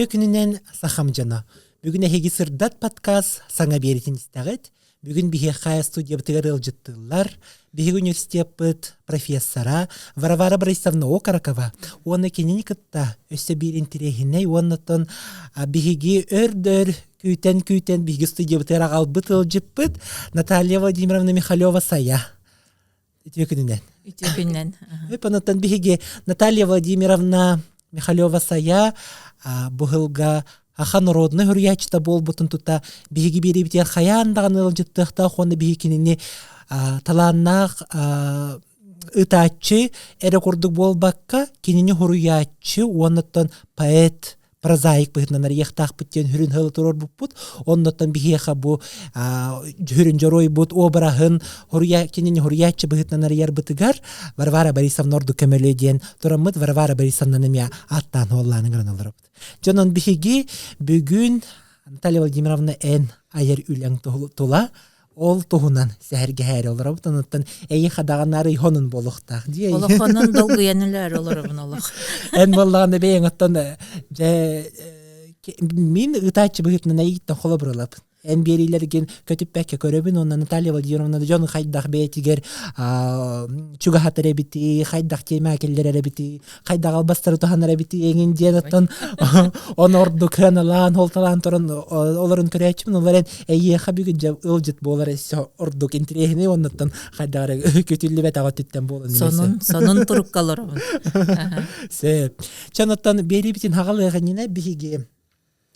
Итие күнінен сахам жана. Бүгін әхеги сырдат подкаст саңа беретін істағыд. Бүгін біге қая студия бұтығар ылжыттылар. Біге университет бұд профессора Варвара Борисовна Окаракова. Оны кенені кітта өсі бір интерегіне. Онытын бігеге өрдір күйтен біге студия бұтығар ағал бұт ылжып бұд. Наталья Владимировна Михалева сая. Итие күнінен. Өпінаттан бігеге Наталья Владимировна Михалева сая бұғылға ахан родны хүрячта бол бұтын тұта бігі беребітер қаяндаған ылжыттықта қоны бігі кеніне таланнақ ұтачы әрі құрдық болбаққа кеніне хүрячы оныттан поэт прозаик бұғытнанар еқтақ бұттен хүрін ғылы тұрор бұппұт, оннаттан біғеға бұ хүрін жорой бұт обырағын кенені хүрячы бұғытнанар ер бұтығар Варвара Борисовна орду көмеледен тұрамыд Варвара Борисовна нәме аттан олланың ғырын бұд. Жонын бігі бүгін Наталья Владимировна ән айыр үләң тұла, ол тұғынан сәхерге әрі олар бұтыныттан әйі қадағанары хонын болуқтақ. Олықонын долғы енілер оларыбын олық. Ән болағаны бәйін ұттан мен ұтачы бұғытынан әйіттен қолы бұрылап. Ән берейлерген көтіп бәкке көребін, онна Наталья Владимировна жоны қайдақ бәйтігер чуға хатыр әбіті, қайдақ тема әкелдер әбіті, қайдақ албастары тұханар әбіті, еңін ден ұттан оны орды кранылан, олталан тұрын оларын көрәчімін, оларын әйеға бүгін жа ұлжыт болар әсі орды кентерегіне, оннаттан қайдағары көтілі бәт аға түттен болын. Сонын тұрып қалырымын. Чанаттан беребітін хағалығанына бігі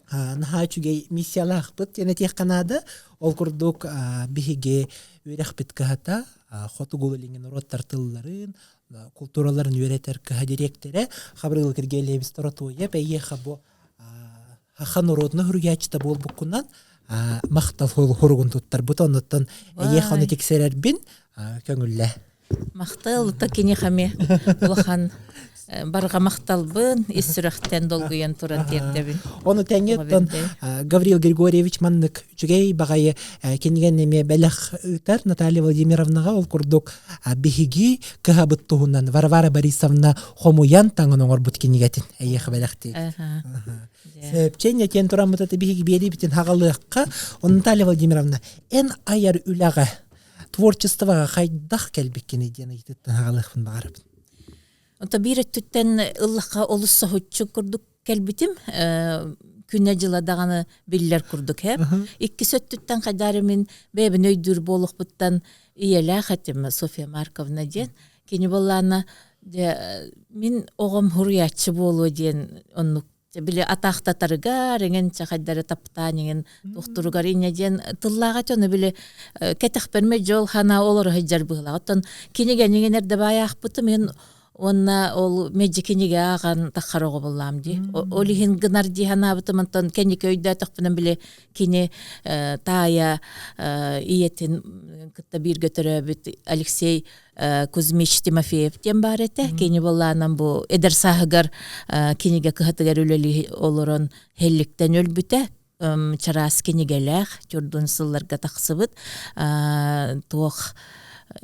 нахачуге миссиялах бит яна тех канада ол курдук биге үрэх бит ката хоту голлинген роттар тылларын культураларын үйретер ка директоры хабрыл киргеле бисторотуя бeye хабо хахан родны хүргячта бол букунан мактал хоргун туттар бутоннан эе ханы тексерер бин көңүлле мактал такини хаме улахан барға мақталбын, иссүрәқтен долгуян туран тердебін. Оны тәңеттен Гаврил Григорьевич маннык жүгей бағайы кенеген неме бәләқ үтер Наталья Владимировнаға ол күрдік бігігі кіға бұттығынан Варвара Борисовна хомуян таңын оңыр бұт кенегетін әйеқі бәләқті. Сөпчен етін тұран мұтаты бігігі бері бітін хағалыққа Наталья Владимировна ән айар үләға творчествоға қайдақ кәлбек кенеден айтыттын хағалықпын бағарып. Онта бир түттен ыллаққа олысса хүтчі күрдік кәлбітім, күнне жыладағаны білілер күрдік. Икки сөттіттен қайдары мен бәбін өйдір болық бұттан иелі қатым София Марковна ден. Кені болағына мен оғым хұрыятшы болу ден онық. Біле атақтатарыға, реңен қайдары таптан, еңен тоқтырығар ине ден тыллаға төні біле кәтіқ берме жол хана олары хайджар бұғыла. Оттан кенеген еңен әрді баяқ бұты мен онна ол меджикенеге аған таққарығы болам ди. Олихин гынар ди хана бұтымынтан кенеке өйді атықпынан біле кене тая иетін күтті бір götөрі бүт Алексей Кузьмич Тимофеев тем бар әті. Кене боланан бұл эдер сағығар кенеге күхатығар өлелі олырын хелліктен өлбіті. Чарас кенегеләқ, түрдun сылларға тақсыбыт. Тоқ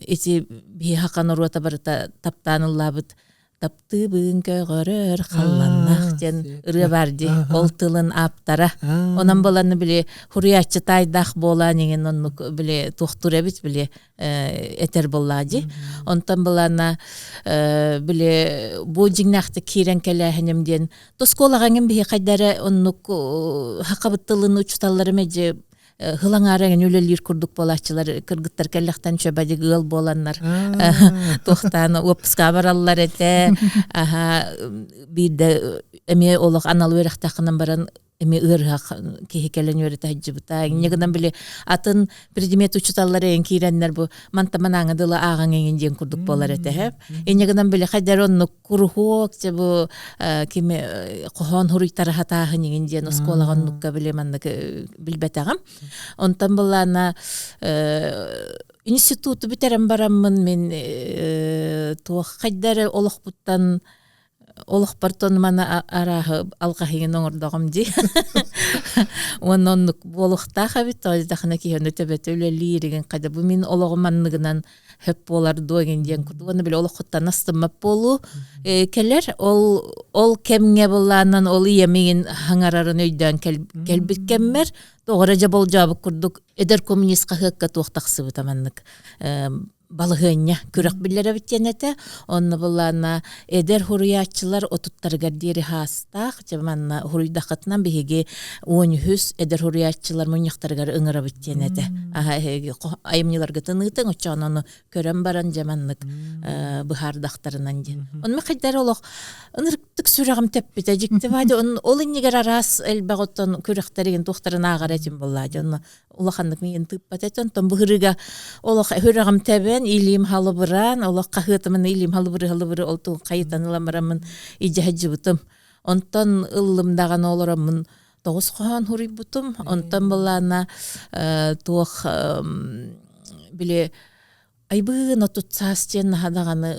эти бихакан уруата барыта таптаныллабыт тапты бүгін көйгөрөр қалланнақ ден ыры барды ол тылын аптара онан боланы біле хуриятчы тайдақ бола неген онны біле тоқтур әбіт біле этер боллади онтан болана біле бу жиңнақты кирен кәләхінемден тосколағанген бихи қайдары оннук хақабыт тылын учталары мәже Хылаңареген өлелер күрдік болақчылар, кыргыттар кәліқтен шөбәді ғыл боланлар. Тоқтаны опысқа баралылар әті. Бірді әме олық анал өріқтақынан баран әме ұрғақ кейкелен өріті әджі бұта. Негідан біле атын предмет учыталары ән кейренлер бұл мантаман аңыдылы ағын әңінден күрдік болар әті. Негідан біле қайдар оны күрғуқ, кеме қоған хұрыйтары хатағын әңінден ұсколаған нүкка біле мандық білбәт ағым. Онтан болана институты бітерім барамын мен қайдары олық бұттан олох бартон мана арахы алкахиген оңордогом ди. Оннук болохта хабит тойдахна киһен өтөбөт өлелириген кайда бу мен ологоманныгынан хөп болар доген ден курдуганы биле олохоттан астымап болу келер ол кемге булланан ол иемеген хаңарарын өйдөн келбиккеммер тогора жабол жабы курдук эдер коммунист кахыкка туактаксыбы таманнык балыгыня күрәк билләре биттенете онны буллана эдер хуриятчылар отуттарга дери хастак жаманна хуруйдакытнан биһиге 10 эдер хуриятчылар муньяктарга ыңыра биттенете айымныларга тыныйтын очонону көрәм баран жаманнык быхардактарынан ди онны кайдар олох ынырыктык сүрәгем теппит әҗикте бады ол иннигер арас элбаготтон күрәктәреген тохтарына агаретим буллады онны улаханнык мен тыппатетон тон быгырыга олох хүрәгем тебен илим халыбыран олох кахытымын илим халыбыры олту кайытаныламарамын иҗаһҗыбытым онтон ыллымдаган олорамын 9 хан хурибутум онтон булана туох биле айбы нотутсастен хадаганы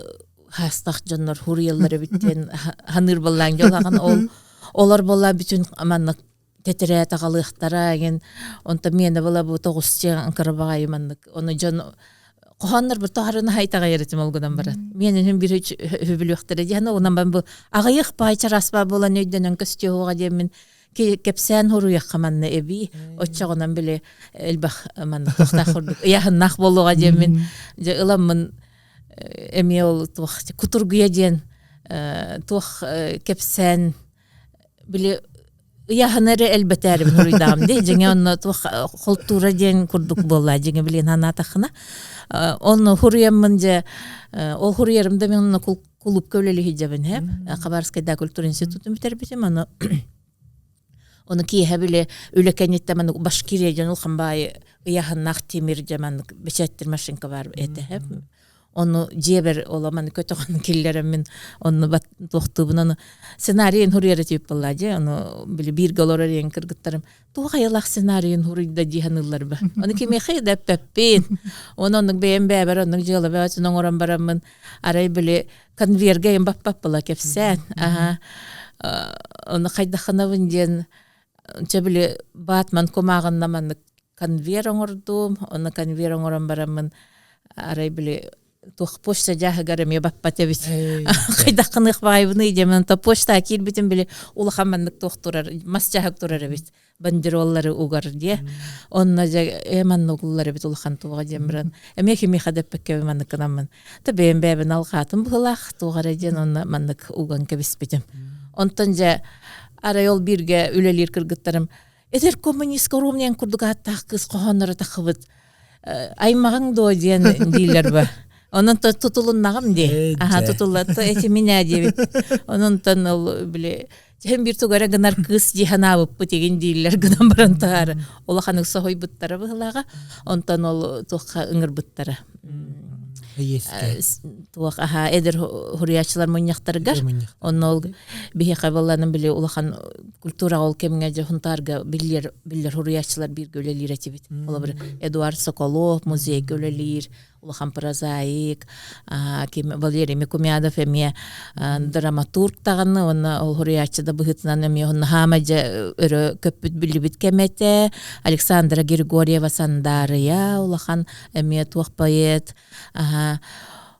хастак жоннор хурияллары биттен ханыр буллан жолаган олар булла бүтүн аманнык тетере тагалыктара ген онта менде була бу 9 карабагайманнык оны жон коханнар бу таарына хайтага еретим олгодан барат менин бир хөбүлүктөр жана онан мен бу агайык байчараспа болан өйдөнөн көстөгө демин кепсен хуруяк каманны эби оччогонан биле элбах ман тохтахурдук яхнах болуга демин же ыламмын эми ол тух кутургуя ден тух кепсен биле яхнары элбетер хуруйдам де жеңе онно тух холтура ден курдук болла жеңе билен анатахына онно хуруяммын же ол хуруярымда мен онно кулуп көлөлү хижабын хеп Хабаровскайда культура институтун битербитим Оны кие биле үлекенетте мен Башкириядан улханбай яхнах темир жаман бечеттер машинка бар эте Оны жебер оламан көтөгөн киллерем мен оны тохтубунан сценарийин хуриятип боллади оны биле бир голорен кыргыттарым тугайлах сценарийин хурийда диханыллар ба оны кеме хайда пеппин онун бембе бар онун жолы басын оңорон барамын арай биле конверге баппап бала кепсен оны кайдаханабын ден Чебли Батман комаган ман конвейер оңордум, оны конвейер оңорон барамын арай биле тух почта жагыгарым я баппатебит. Кайдакын ыкбайбыны демен то почта кирбитим биле улахамандык тохтурар, масчагак турар бит. Бандероллары угар ди. Онна эман нугуллары бит улахан туга демран. Эмехи мехадеп пекеман канамын. Табем бебен алгатым булах тугара ден онна мандык уган кебиспитим. Онтон же арайол бирге үлелер кыргыттарым. Этер коммунист коромнен курдук аттак кыз кохоннары такыбыт. Аймагың до ден дилер ба. Онун тутулуннагым ди. Тутулатты эти меня дебит. Онун тон биле hem bir tugara gınar kız cihanabıp bu tegen diller gıdan barantara. Ola hanık sohoy buttara bıhlaga. Ondan ol tuqa ıngır buttara. Tuqa eder huriyatçılar munyaqtargar. Ondan ol bihi qaballanın bile ulahan kultura ol kemgece huntarga biller huriyatçılar bir gölelir etibit. Ola bir Eduard Sokolov muzey gölelir. Ulahan prozaik, kim Валерий Микумядов эме драматург таганы, оны ол хурiyatçıda быгытынан эме оны хамаja өрө көпүт билибит кемете, Александра Григорьева Сандария, улахан эме туак поэт.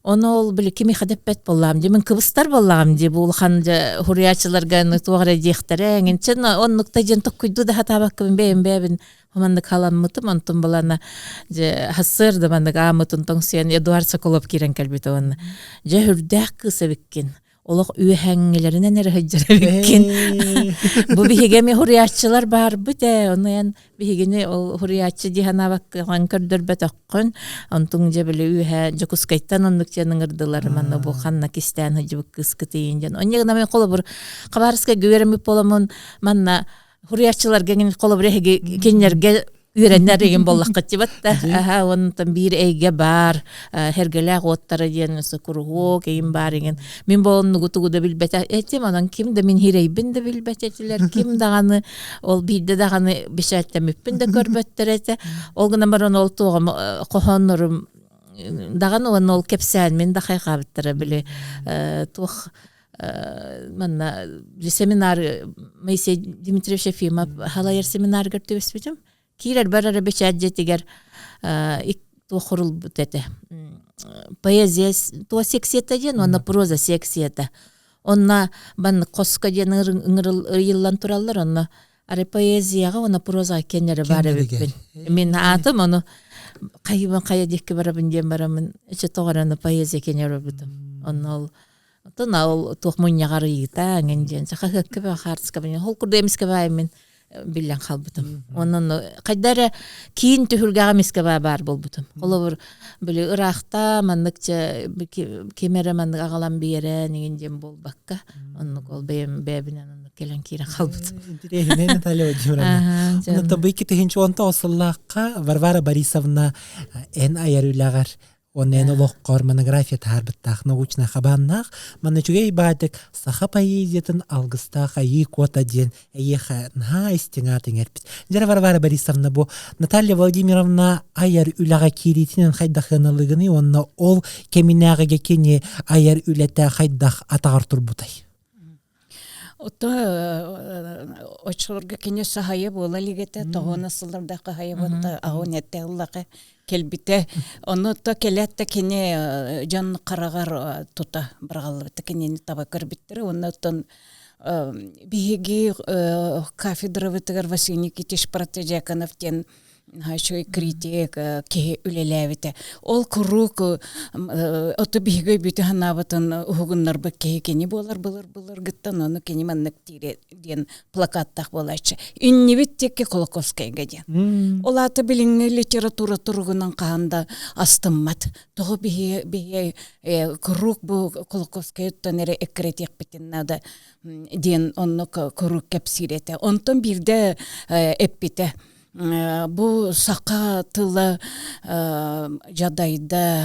Оны ол биле кими хадеппет боллам ди, мен кыбыстар боллам ди, бул хан хурiyatçılarга тугара дихтерең, энчен оннукта жен токуйду да хатабак бебен Мандык халаммытым, антон балана же хассырды мандык амытын тоңсуян Эдуард Соколов кирен калбит оны. Же хүрдәк кыса биккен. Олық үйәңгелерінен әрі хаджара биккен. Бу бихигеме хурiyatçılar бар бүте. Оны ян бихигене ол хурiyatçı дихана баккан көрдөр бәтәккөн. Антон же біле үйә жокускайттан ондық жаның ырдылар. Манна бу ханна кистән хаджыбык кыз кытейін жан. Онегіна мен қолы бір Хабаровска гөвереміп боламын манна Huriyatçılar gengin kolu birege kennerge ürenler egen bollak katçıbatta. Ondan bir ege bar, hergelak ottara diyen kurgu keyin bar egen. Min bolunu gutu da bilbete ettim anan kim de min hireybin de bilbetetiler kim dağını ol bilde dağını bişatte müppin de görbettir ete. Olguna maron ol tuğum kohonurum dağını ol kepsen min de xayqabıttara bile tuğ манна семинар Моисей Дмитриевич Ефимов халайыр семинар гөртөбүспүтүм. Кирер барара бечаджет дигер тохурул бутете. Поэзия то секцията ден, онна проза секцията. Онна бан коска ден ыңырыл йыллан тураллар, онна аре поэзияга, онна прозага кеннери бары биппин. Мен атым ону кайбан кая декке барабын ден барамын. Эче тогараны поэзия кеннери биппин. Онна ол тонал тохмуньягары йыта, ангенден. Хаккебе хартскабын. Холкурда эмискебе аймен билен халбытым. Онун кайдара кийин түһүлгага мискеба бар болбутум. Олор биле Иракта мандыкча кемере мандык агалам биере нигенден болбакка. Онун ол бебинен келен кийин халбытым. Интересно, Наталья Владимировна. Ну то быки тыгынчы онта осыллакка Варвара Борисовна эн аярылагар онен олоққор монография тарбыттақ научна хабаннақ манычугей бадык саха поэзиятын алгыстақ айы кота ден эйеха нха истиңатын эрпіс. Жара Варвара Борисовна бу Наталья Владимировна аяр үлаға киритинен хайдақыналығыны онна ол кеминағыға кене аяр үләті хайдақ атағар турбутай. Ото очолорга кене сахая бола лигете тоғына сылырдақа хая болта ағын әтті ұллақы келбите. Оны то келетті кене жан қарағар тута бірғалы бітті кенені таба көрбіттірі. Оны тон бейгі кафедра вітігер Василий Никитич Протежекановтен Шой критик ке үлеләвите. Ол курук ото бейгі бүйті ханабытын ұғынлар бұл ке кені болар гыттан оны кені маннық тире ден плакаттақ болайчы. Үнні біттекке Колокоскайға ден. Ол аты біліңі литература тұрғынан қағанда астыммат. Тоғы бейгі курук бұл Колокоскай ұттан әрі әкіретек бітін нады ден оны курук кәпсиреті. Онтан бірді әппіті. Бу сақа тылы жадайда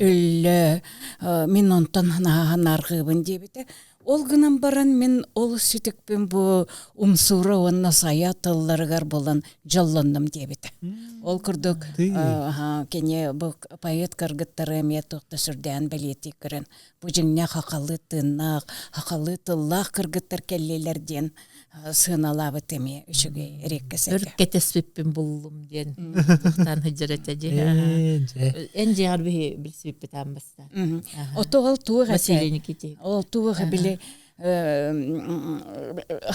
өлі мен онтан нарғыбын дебіті. Ол гынан баран мен ол сүтікпен бу умсуры онна сая тылларығар болан жалландым дебіті. Ол күрдік кене бу поэт кыргыттары әме тоқты сүрден білеті көрін. Бу жіңне хақалы тынақ, хақалы тыллақ кыргыттар келлелерден сыналабы теме үшіге реккесеге. Өркетеспіппін болуым ден. Тұқтан хыджырет әже. Ән жағар білсіппі тамбаста. Ото ол туығы Василий Никитич. Ол туығы біле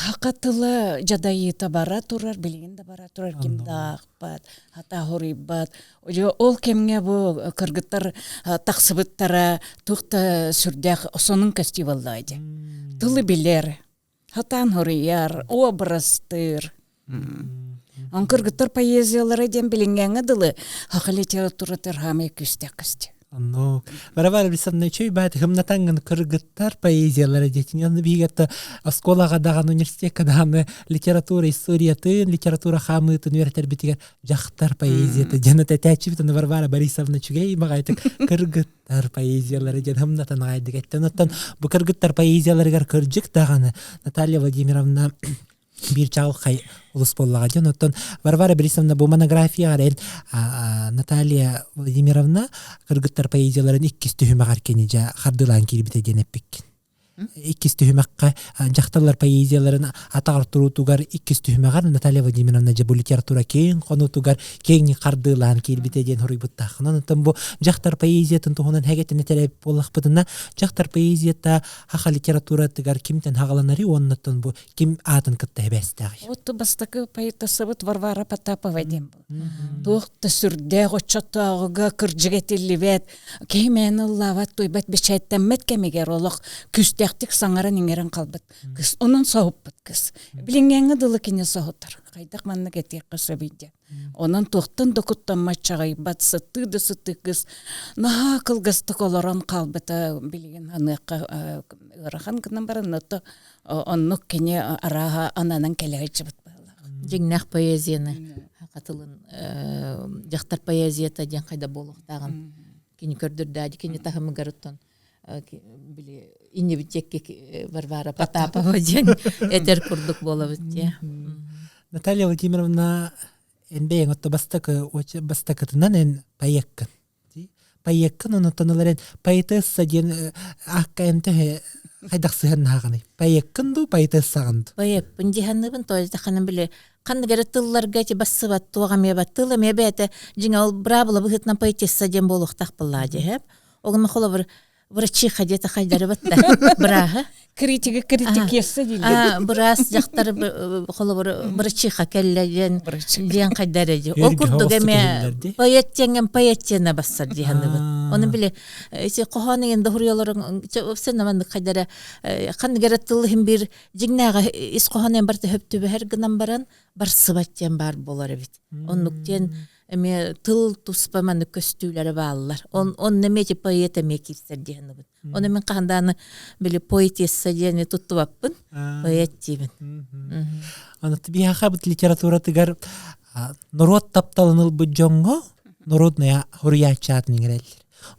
хақатылы жадайыта бара турар, білгенде бара турар, кемді ақпат, хата хорибат. Ол кемге бұл кыргыттар тақсыбыттара тұқты сүрдәқ соның кастиваллайды. Тылы білер. Хатан хорияр, образтыр. Он кыргыттар поэзиялары ден білінгенгі дылы хақы литература тырхамы күстек кісті. Варвара Борисовна чөй бәді ғымнатаңын кыргыттар поэзиялары детин. Яны бейгетті осколаға даған университетка дағаны литература, историятын, литература хамытын өреттер бітігер жақтар поэзияты. Жаныта тәчіпітін Варвара Борисовна чүгей мағайтық кыргыттар поэзиялары ден ғымнатан ғайдық әттен. Бұ кыргыттар поэзияларығар кыржық дағаны Наталья Владимировна bir çağıl ulus bollağa diyor. Ondan Varvara Борисовна bu monografiyaren Наталья Владимировна kırgıtlar poeziyaların ikkisi tühüme garkenice hardılan kilbite denepik. İkkisi tühümekka jaqtallar poeziyaların atağır turutugar ikkisi tühümegar Наталья Владимировна bu literatura keyin konutugar keyin hardılan kilbite den hoributtakın. Ondan bu jaqtar poeziyatın tuhunan hegetine telep bollaqpıdına jaqtar poeziyata haqa literatura tıgar kimten haqalanari ondan bu kim atın kıtta hebestagi. Otto bastaki poetası bit Varvara Потапова dem bu. Toqta sürde qoçatağıga kırjıgetillivet keymeni lavat toybat beçayttammet kemiger oloq küstəxtik sangaran ingeren qalbıt. Kız onun soğupbıt kız. Bilingeni dılı kine soğutar. Qaydaq manna getek qısı bide. Onun toqtan dokuttanma çağaybat sıtı kız. Naha kılgıstık olaran qalbıta bilgen hanıqqa ırahan kınan baran onu kine araha ananan keleyçibit. Жеңнақ поэзияны хақатылын жақтар поэзията ден қайда болуқтағын кені көрдірді, кені тағымы ғарыттан біле ине бітекке Варвара Потапова ден әтер күрдік болу бітте. Наталья Владимировна энбейін отты бастакытынан эн паеккін. Паеккін, оны таныларын поэтесса ден аққа әмті Хайдақсыған нағаны. Пайеккінду, пайтыссағынду. Байыппын диханныбын тойда ханын біле. Қанныгары тылларга ти бассыбат туға мебат тылы мебеті жиңа ол брабыла бұхытна поэтесса ден болуқтақ бұлла де. Оғын мақола бір врачиха дета хайдары батта. Браға. Критик есі дейді. Біраз жақтары врачиха кәлі ден хайдары де. Ол күрдік әме поэттена бассар диханныбын. Оны біле, қоғаны енді хұрыяларын, өпсен амандық хайдары қанныгары тылығын бір жиңнаға ес қоғанын барты хөптөбі әр гынан баран бар сыбаттен бар болар бит. Оннуктен эме тыл туспаманы көстүүлөрү баалар. Он немети поэт эме кирсер дегенбит. Оны мен канданы биле поэтесса дегени туттубаппын. Поэт дебин. Аны табиха бит литература тигер народ тапталыныл бу жоңго народная хуриячатын ингерел.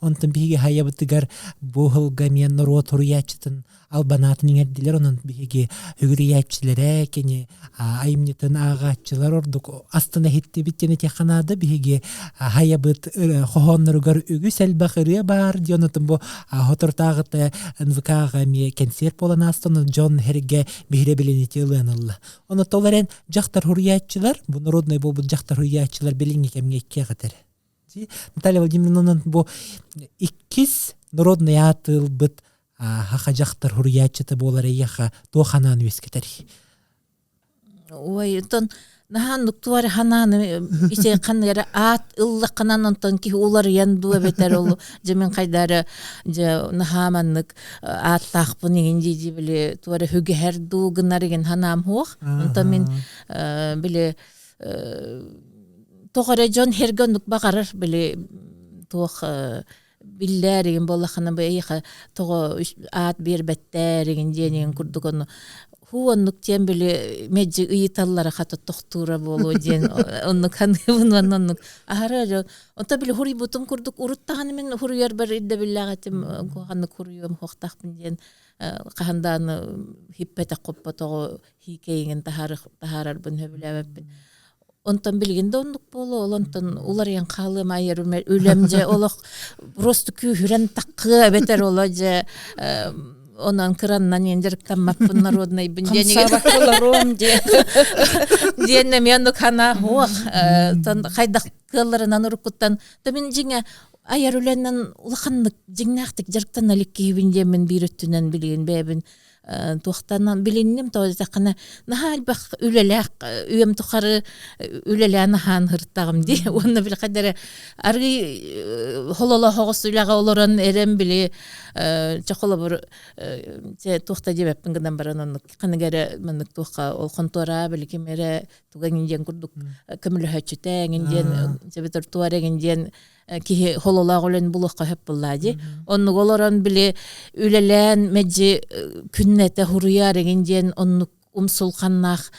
Онтан биге хая битигер бухыл gamen народ хуриячатын албанатын ингердилер онун биге хуриячилере кене айымнитен агачылар ордук астына хитти биттени теханада биге хая бит хохонноргар үгү сэлбахыры бар дионотун бу хотортагыта нвкага ми кенсер болан астына Джон Херге бихре биленити ыланылла. Оны толарен жактар хуриячилар, бу народный бу жактар хуриячилар билинге кемге кегатер. Наталья Владимировна бу иккис народный атыл бит хахажактар хуриячыты болар яха тоханан вескетер. Ой, тон нахан туар хананы исе каннары ат ылла кананантан ки улар янду бетер ол жемен кайдары же нахаманнык ат тахпын инди биле туар хүгер дугнарыген ханам хох. Онтан мен биле Тоғары Джон Хергенук бағарыр біле тоқ билләреген болақаны бәйіға тоғы ат бербәттәреген денеген күрдік оны. Хуаннук тен біле мәджі ұйыталлары қаты тоқтура болу ден оннук ханығын оннук. Ағары онта біле хури бұтым күрдік ұрыттағаны мен хуруяр бар идді біле ағатым қоғаны күрүйем хоқтақпын ден қағанданы хиппәті қоппа тоғы хикейген тахарар бұн хөбілі Онтан билгенде онлук болу, олонтан улар ян калым айыр үлемже олох просто күйрен таккы бетер ола же онан краннан ендерктан маппын народный бінденеге. Консабаколаром де. Диенне мен кана хуак, хайдақ кылларынан урукуттан. Тамин жиңе айыр үленнен улаханнык жиңнақтық жарктан аликке бінде мен бирөттүнен билген бәбін. Туқтанан билиннем тоозакына нахал бак үлелек үйем тухары үлеләне хан хырттагым ди онны бил кадәре аргы холола хогыс үләгә олоран эрем биле чакола бер те тухта дибеппин гынан баранан кынгәре мен тухка ол контора бил кемере туган инден курдук кемле хачтәң инден жебетер туареген ки холола голен булыкка хеп буллади онны голоран биле үлелән мәҗи күннәтә хуруяр егенден онны умсулханнах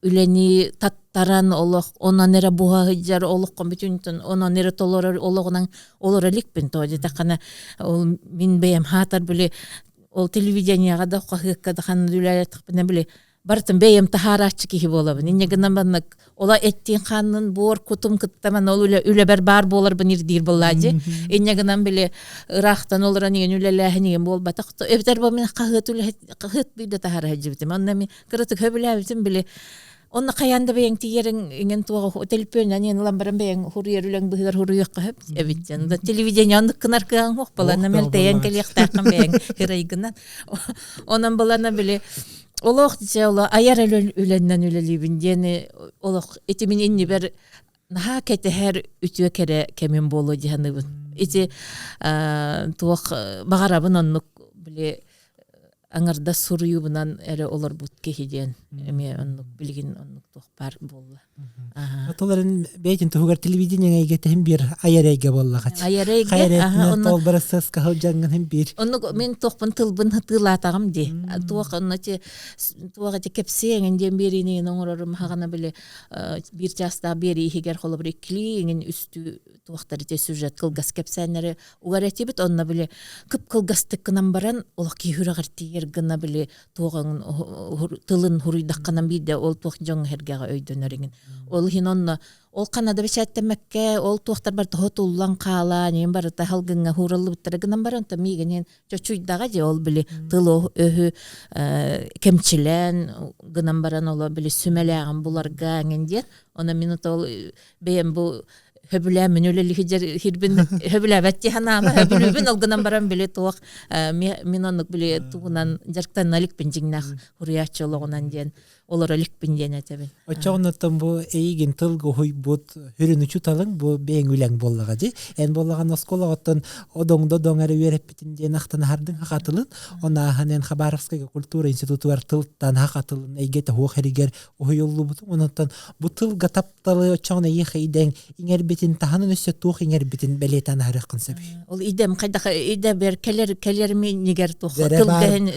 үлени таттаран олох онан нере буга хиҗар олох компетентен онан нере толор ологынан олоралик бен тоҗи такана ол мин бем хатар биле ол телевидениега да кахыкка да хан үләләт бен биле бартын бейем тахарачы ки болабын. Иннегеннен баннык ола эттин ханнын бор кутум кыттаман ол үлебер бар болар бын ирдир боллади. Иннегеннен биле ырахтан оларан еген үлеләһинеген бол батак. Эбтер бо мен кахыт кахыт биде тахарачы битим. Онна ми кырытык хөбүләбитим биле онна каянда бейен тиерин ingen туга телепөннән ен ламбаран бейен хурьер үләң быгар хурьякка хөп. Эбиттен да телевидение андык кынаркан хок баланы мелтәен келектәкән бейен хирайгынан. Онан баланы биле Олох диye ola ayar ölenden ölelibin diyeni olok etimin inni ber naha kete her ütüye kere kemin bolu diyanıbın. Eti tuğak bağarabın onluk bile angarda soruyu bunan ere olur but kehidiyen. Eme onluk bilgin onluk tuğak par bolu. Toların beytin tuğar televizyonuna getehen bir ayarayga bollagat. Ayarayga. Hayretine tol barasız kahıl jangan hem bir. Onu men toqpun tılbın hıtılatağım di. Tuğak onu te tuğak te kepseyen diyen birini onurum hagana bile bir jasta biri higer holu bir ikliğin üstü tuğakları te süjet kılgas kepsenleri ugaretibit onna bile kıp kılgastık kınan baran olak ki hüragar tiyer билер гына биле туган тылын хуруйдакканан биде ол тух жоң хергага өйдөнөрүңүн ол хинонно ол канада бечаттемекке ол туохтар бар тохотуллан каала нем бар та халгынга хураллы биттергенен баранта мигенен чочуйдага же ол биле тыло өһү кемчилен гынан баран ол биле сүмеляган буларга аңенде она минута ол бем бу höbüle minöleli hirbin höbüle batti hanama höbülübün algınan baran bile tuaq minonluk bile tuğunan jarktan nalik pinjingnak huriyatçılığından diyen olara lik pinjen etebin. Oçağınattan bu eygin tılgı huybut hürünüçü talın bu beğen ülen bollaga di. En bollagan oskolagattan odongda dongere verip bitin diyen aqtan hardın haqatılın. Ona hanen Xabarovskaya Kultura Institutu var tılttan haqatılın eygete huaq heriger uhuyullu butun. Onattan bu tılga taptalı oçağına yıqayden inger bitin tahanın üstü tuğ inger bitin beletan harıqın sebi. Ol idem qayda ide ber kelerimi niger tuq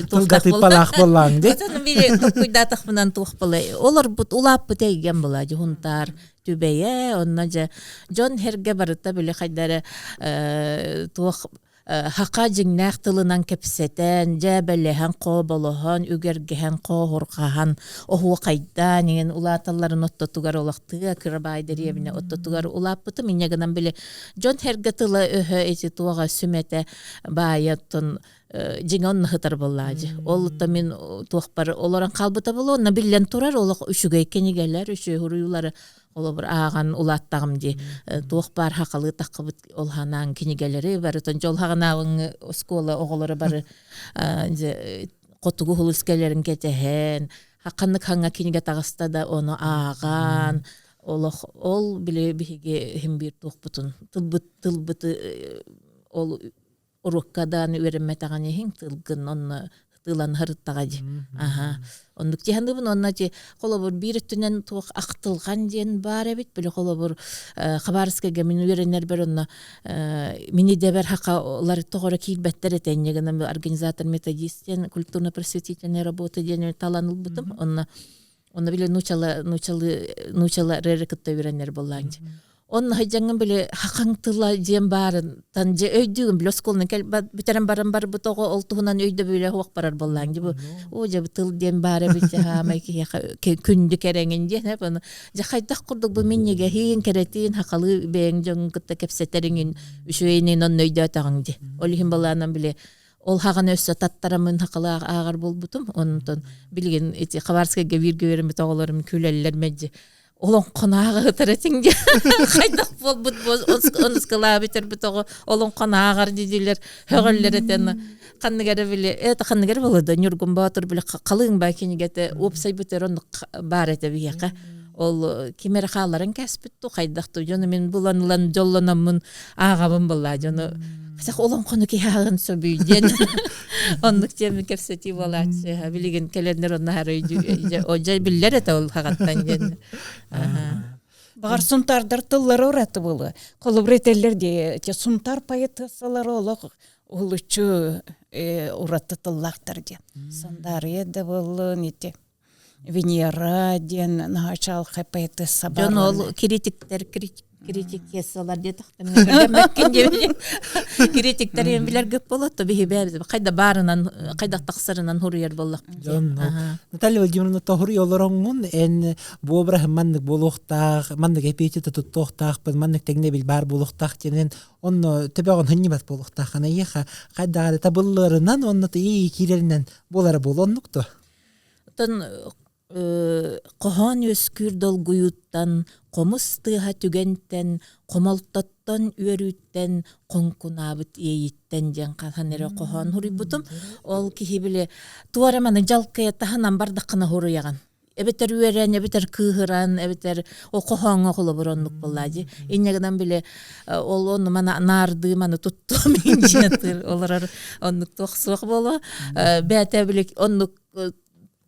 tılga tıpalaq bollan di. Zaten bile kuydataq binan tuq bala. Olar but ulap bitegen bala juntar tübeye onnaca John herge barıta bile qaydara tuq haqa jingnak tılınan kepseten jabelehan qobolohan ügergehen qohurqahan ohu qaydan yen ulatalların ottugar olaqtı kırbayderiye bine ottugar ulapıtı minnagadan bile John herge tılı öhö eti tuğa sümete bayatın jingon hıtar bollaji ol da min tuqbar olaran qalbıta bolo onna billen turar olaq üşüge kenigeler üşü huruyulары Ola bir ağan ulattağım di tuğbar haqalı taqıbıt olhanan kinigeleri barıtan jol hağanağın oskola oğulları barı qotugu huluskelerin ketehen haqanlık hanga kinige tağısta da onu ağan ol bile bihige hem bir tuğbutun tılbıtı ol urukkadan öğrenmetağın ehin tılgın onu tılan hırıttağacı. Onduk cihandıbın onna ci kolobur bir üstünen tuğ aqtılgan diyen var ebit bile kolobur Xabarovskaya min öğrenler ber onna mini deber haqa olar toğora kilbetler eten yegana organizatör metodisten kulturno-просветительная работа diyen talanıl butum onna bile nuçala rerikıtta öğrenler bollanca. Onun hajangın bile haqantıla diyen barın tanje öydüğün bile skoluna kel biteren baran bar bu toğu oltuğundan öyde böyle huaq barar bollanca bu oja bu tıl diyen bara bitti ha mayki kündü kerengin diyen hep onu jaqaydak kurduk bu minnege hin keretin haqalı beğen jon kıtta kepseteringin üşüyinin onun öyde atağın di olihim balanan bile ol haqan össä tattaramın haqalı ağır bol butum ondan bilgin eti Xabarovskaya bir göverim toğularım küleller mecci Olan konağı taratinge qaydak bol but onu skala biter bitoğu olan konağı didiler högöller eten qannigere bile qannigere boladı nurgun batur bile qalın bakinigete opsay biter onu bar ete biyaqa ol kimere xaların kasbittu qaydaqtu jonu men bulanılan jollanamın ağabın bolla jonu Saq olan konu ki hağın söbüyden. Onluk cemi kepseti bolatsı. Bilgin kalender onu harayıcı. Oca biller ete ol haqattan jen. Bağır suntarдар tılları uğratı bolu. Kolubreteller de suntar payetasaları olaq uluçu uğratı tıllardır de. Sandariye de bolu nete. Venera den naçal payetasa bar. Jon ol kritik kesalar diye taxtım. Kritikler hem biler göp bolat bihi bäriz. Qayda barınan, qayda taqsırınan huryer bollaq. Natalia Vladimirovna tohur yollarının en bu Abraham'ın boluqtaq, manlık epiteti tuttuqtaq, manlık teknebil bar boluqtaq denen onu tebeğin hınnibat boluqtaq. Ana yeha qayda tabıllarından onu iyi kirerinden bolara bolonluktu. Tan qohan öskür dolguyuttan, qomus tıha tügenten, qomaltattan üerütten, qonkunabıt eyitten jen qahanere qohan huributum. Ol kihi bile tuaramanı jalkaya tahanan bardaqına huruyagan. Ebeter üeren, ebeter kıhıran, ebeter o qohanı qolaboronluk bollaji. Ennegadan bile ol onu mana nardı, mana tuttu minjinatır. Olar onluk toqsuq bolu. Bäte bile onluk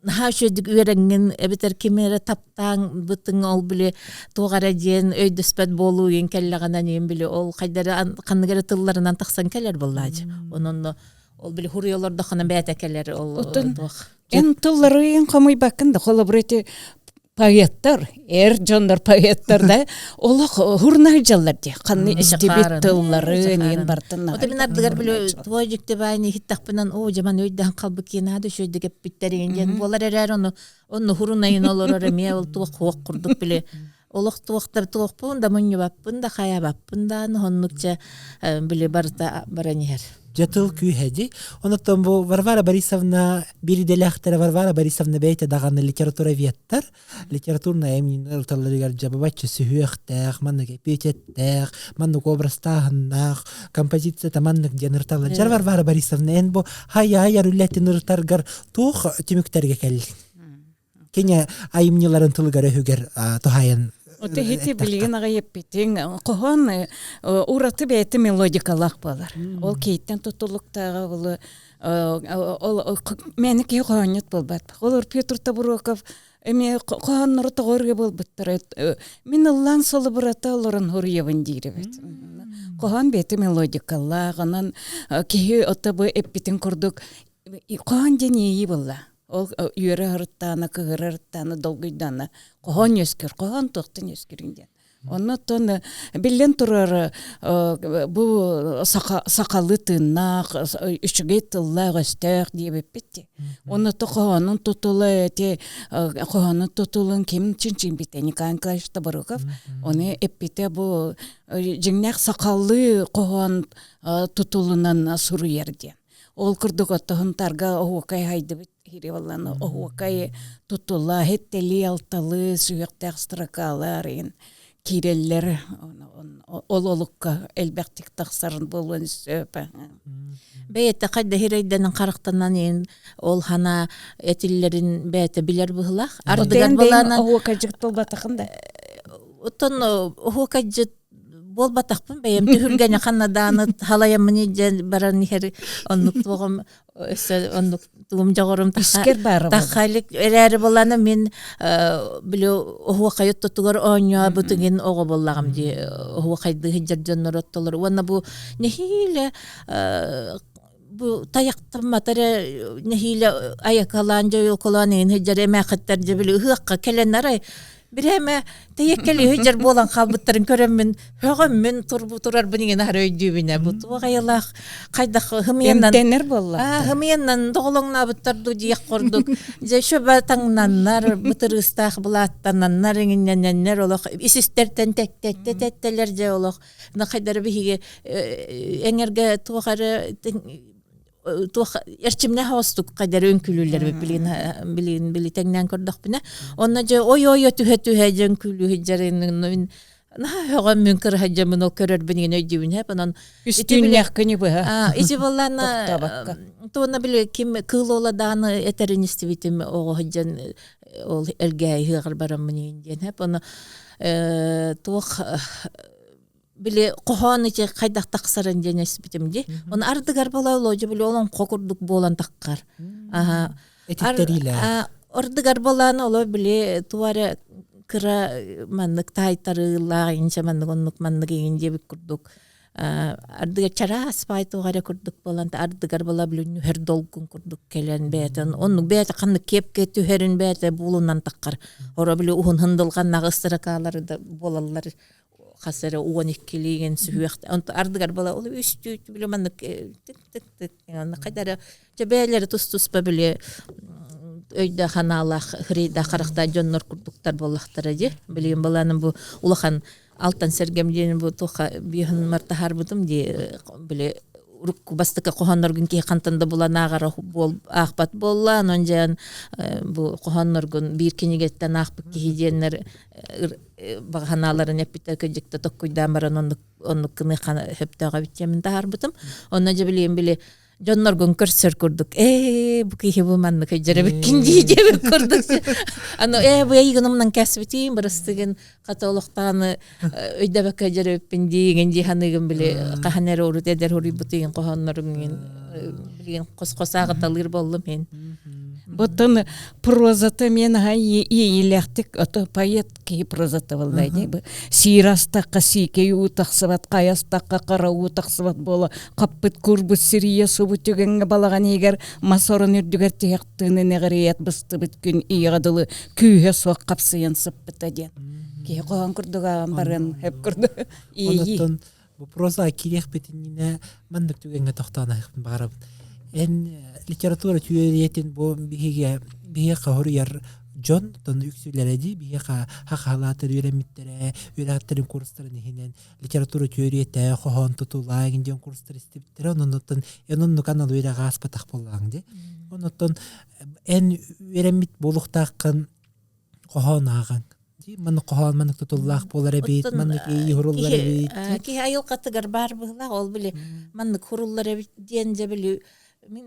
ha şöydük üerengin ebiter kimere taptan bıtın ol bile toğara diyen öydüspet bolu yen kellaganan yen bile ol qaydara qanıgara tıllarından taqsan keller bollaji. Onun da ol bile huryolar da xana bäte keller ol. En tılları en qamoy bakın da kolaborate поэттар, жондар поэттар да, олақ хурнай жаллар де, қанны істебет тыллары, нен бартын. Ота мен ардыгар биле твой жикте байны хиттақпынан о жаман өйдән қалбы кенады шөйді кеп биттерген ден. Болар әрәр оны хурунайын олар әме ол туақ хуақ құрдық биле. Олық туақтар туақпын да мұнны баппын да қая баппын да хоннукча биле баранер. Жатыл күйхеди. Онотон бу Варвара Борисовна бириделяхтара Варвара Борисовна бейте даганы литература веттер. Литературна эмнин ырталларыгар жабабачы сүйөхтәк, маннык эпитеттәк, маннык образтагыннак, композиция таманнык ден ырталлар. Жар Варвара Борисовна эн бу хая рулеттин ыртаргар тух түмүктәргә кел. Кене айымныларын тылгар өһүгер тухайын. Оты хити билген ага еппетин кохон ураты бейте мелодикалак балар. Ол кейттен тутулуктагы ол мени ке коонет болбат. Олор Петр Табуроков эме кооннору тогорге болбуттар. Мен Аллан солы бурата олорун хорьевин диребет. Коон бейте мелодикалак анан кеһи ота бу эппетин курдук. Коон денеи болла. Ол үйөрі ырыттаны, кығыр ырыттаны, долгүйданы. Кохон өскер, кохон тоқтын өскерінден. Оны тоны білен тұрар бұ сақалы тыннақ, үшіге тыллақ өстәқ дейбіп бітті. Оны то кохонын тұтылы, кохонын тұтылын кем чын бітті. Никан Клашта Баруков, оны әппеті бұ жіңнәқ сақалы кохон тұтылынан сұры ерден. Ол күрдік оттығын тарға оғуқай хайды біт. Хиреваланы оғуқай тұтыла, хеттели алталы, сүйіқтәқ строкалар, киреллер, олыққа әлбәқтік тақсарын болуын сөпі. Бәйетті қайда хирейденің қарықтанан ол хана әтілерін бәйетті білер бұғылақ. Ардығар боланан оғуқай жігіт бол батақында? Оттон оғуқай жігіт бол батақпын бәйем түхілгені қанаданы халаямыны баран хер оннық туғым оннық туғым жағырым таққайлық әрәрі боланы мен білі оғуақай оттығыр оңя бұтыген оғы болағым де оғуақайды хиджарджаннар оттылыр. Оны бұл нехейлі бұл таяқтым матары нехейлі аяқалан жойыл қоланын хиджар әмәқіттер де білі ұғыққа кәлен арай Биреме тейеккели хыжар болан қалбыттарын көрөммін, högömmün турар бунеген ар өйдүбүнө бут вагайлах кайда хымыяннан эмтенер болла. Хымыяннан доголоңна буттарды диек кордук. Же шөбө таңнаннар бутырыстах булаттаннар эңинненнер олох исистерден теттелер же олох. На кайдар биге эңерге тугары эрчимне хостук кадар өнкүлүлөр билин теңнен көрдүк бине. Онна же ой түһө жөнкүлү хижарын хагам мүнкөр хаҗамын көрөр бине өйдүбүн хеп анан үстүннәк көне бу. Ити болланы тона биле ким кылоладаны этеринистибитим ого хаҗан ол элгәй хыгыр барамын дигән хеп аны тух биле коханы же кайдак таксарын денес битимди. Он ардыгар бололо же биле олон кокурдук болан таккар. Этиттериле. Ардыгар болан оло биле туары кыра маннык тайтарыла инче маннык оннук маннык инде бик курдук. Ардыгар чара спайтугара курдук болан ардыгар бола биле хер долгун курдук келен бетен. Оннук бете канны кепке түһерин бете булунан таккар. Ора биле ухун хындылган нагыстыракалары да болалар. Хасары 12-лиген сүйәкт. Ардыгар бала ул үстү биле маннык тик кайдара жебелер тус биле өйдө ханалах хрида каракта жоннор курдуктар боллактар же. Билген баланын бу улахан алтан сергемден бу тоха бихин мартахар бутум де биле урукку бастыка кохонноргун ки кантанда буланагара бол ахбат болла анан бу кохонноргун бир кинигеттен ахбык кийденер баганаларын эпитер көжөктө токкуйдан баран оннук кыны хептага битемин таар бутум онна же биле жонноргун көрсөр курдук бу кийи бу манны көжөрөбүк кинди жебек курдук аны бу ийгинымнан кесбитим бирстеген каталыктаны өйдөбөк көжөрөбүн деген жиханыгын биле каханер урут эдер хури бутеген кохоннорун билген кос-косагы талыр болдум мен Бұтын прозаты мен иелектік, ото поэт кей прозаты болдайды. Сирастаққа сикей утақсыбат, қаястаққа қара утақсыбат болы, қаппыт көрбіт сирия сұбы түгенге балаған егер масорын үрдігер тияқтыны неғірият бұсты бүткін иғадылы күйе соқ қапсыян сыппыта ден. Кей қоған күрдіға барын хеп күрді. Онаттан бу проза кирек бетинне мандык түгенге тоқтана барып. Литература түйөриетин бу биге кахуряр Джон тон үксүлереди биге хахалатыр үйренмиттере үйрәттерин курстарын хинен литература түйөриете хохон тутулагын ден курстар истиптер оннотон энонну канал үйрәгә аспатак боллагын оннотон үйренмит болуктакын хохон аган Маны кохан маны тутуллах болар бит, маны ки хуруллар бит. Ки айыл катыгар бар была, ол биле маны хуруллар бит денже биле мен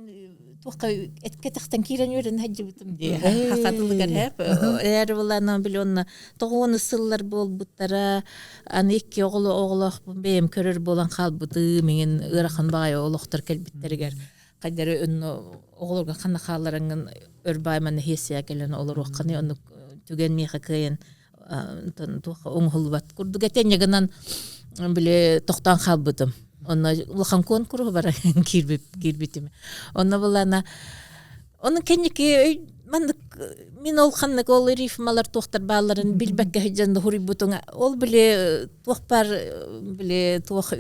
тука эткетактан кирен өрен хаҗы битим ди. Хакатылыгар хеп. Эәр буланы биле онны тогоны сыллар болбуттара, аны икки оглох бем көрөр болан калбыты менин ырахан бай олохтор келбиттергер. Кадары өннө оглорга кана халарыңын өрбай маны хесия келен олор вакыны онны түген меха кыйын туха оңхулбат курдуга тенегенан биле токтан калбытым. Онна улахан конкурс бар кирбитим. Онна булана оны кенеки мен ол ханнык ол рифмалар тохтар бааларын билбекке хижанда хурибутуңа ол биле тохпар биле тох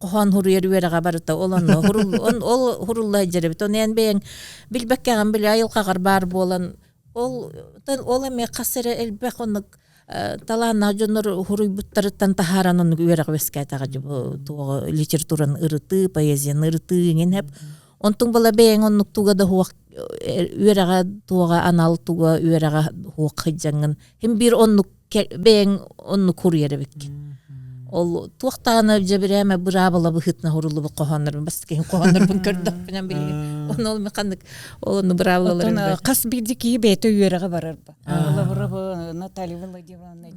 кохан хурер верага барта оланно ол хурулла жеребит оны энбең билбекке ган биле айылкагар бар болан ол эме касыра элбек оны талана жонор хурибуттарыттан тахаранын верага бескайтага тоо литератураны ырыты поэзияны ырыты неп онтун бала бең оннук туга да хуак үйрәгә туга анал туга үйрәгә хуак хиҗаңын һәм бир оннук бең оннук курьер бик ол туктаны җабирәме брабала бихитна хурулы бу коханнар баскен коханнар бу көрдүк менен били ол меканик оны брабалар кас бидики бете үйрәгә барар ба ала барабы Наталья Владимировна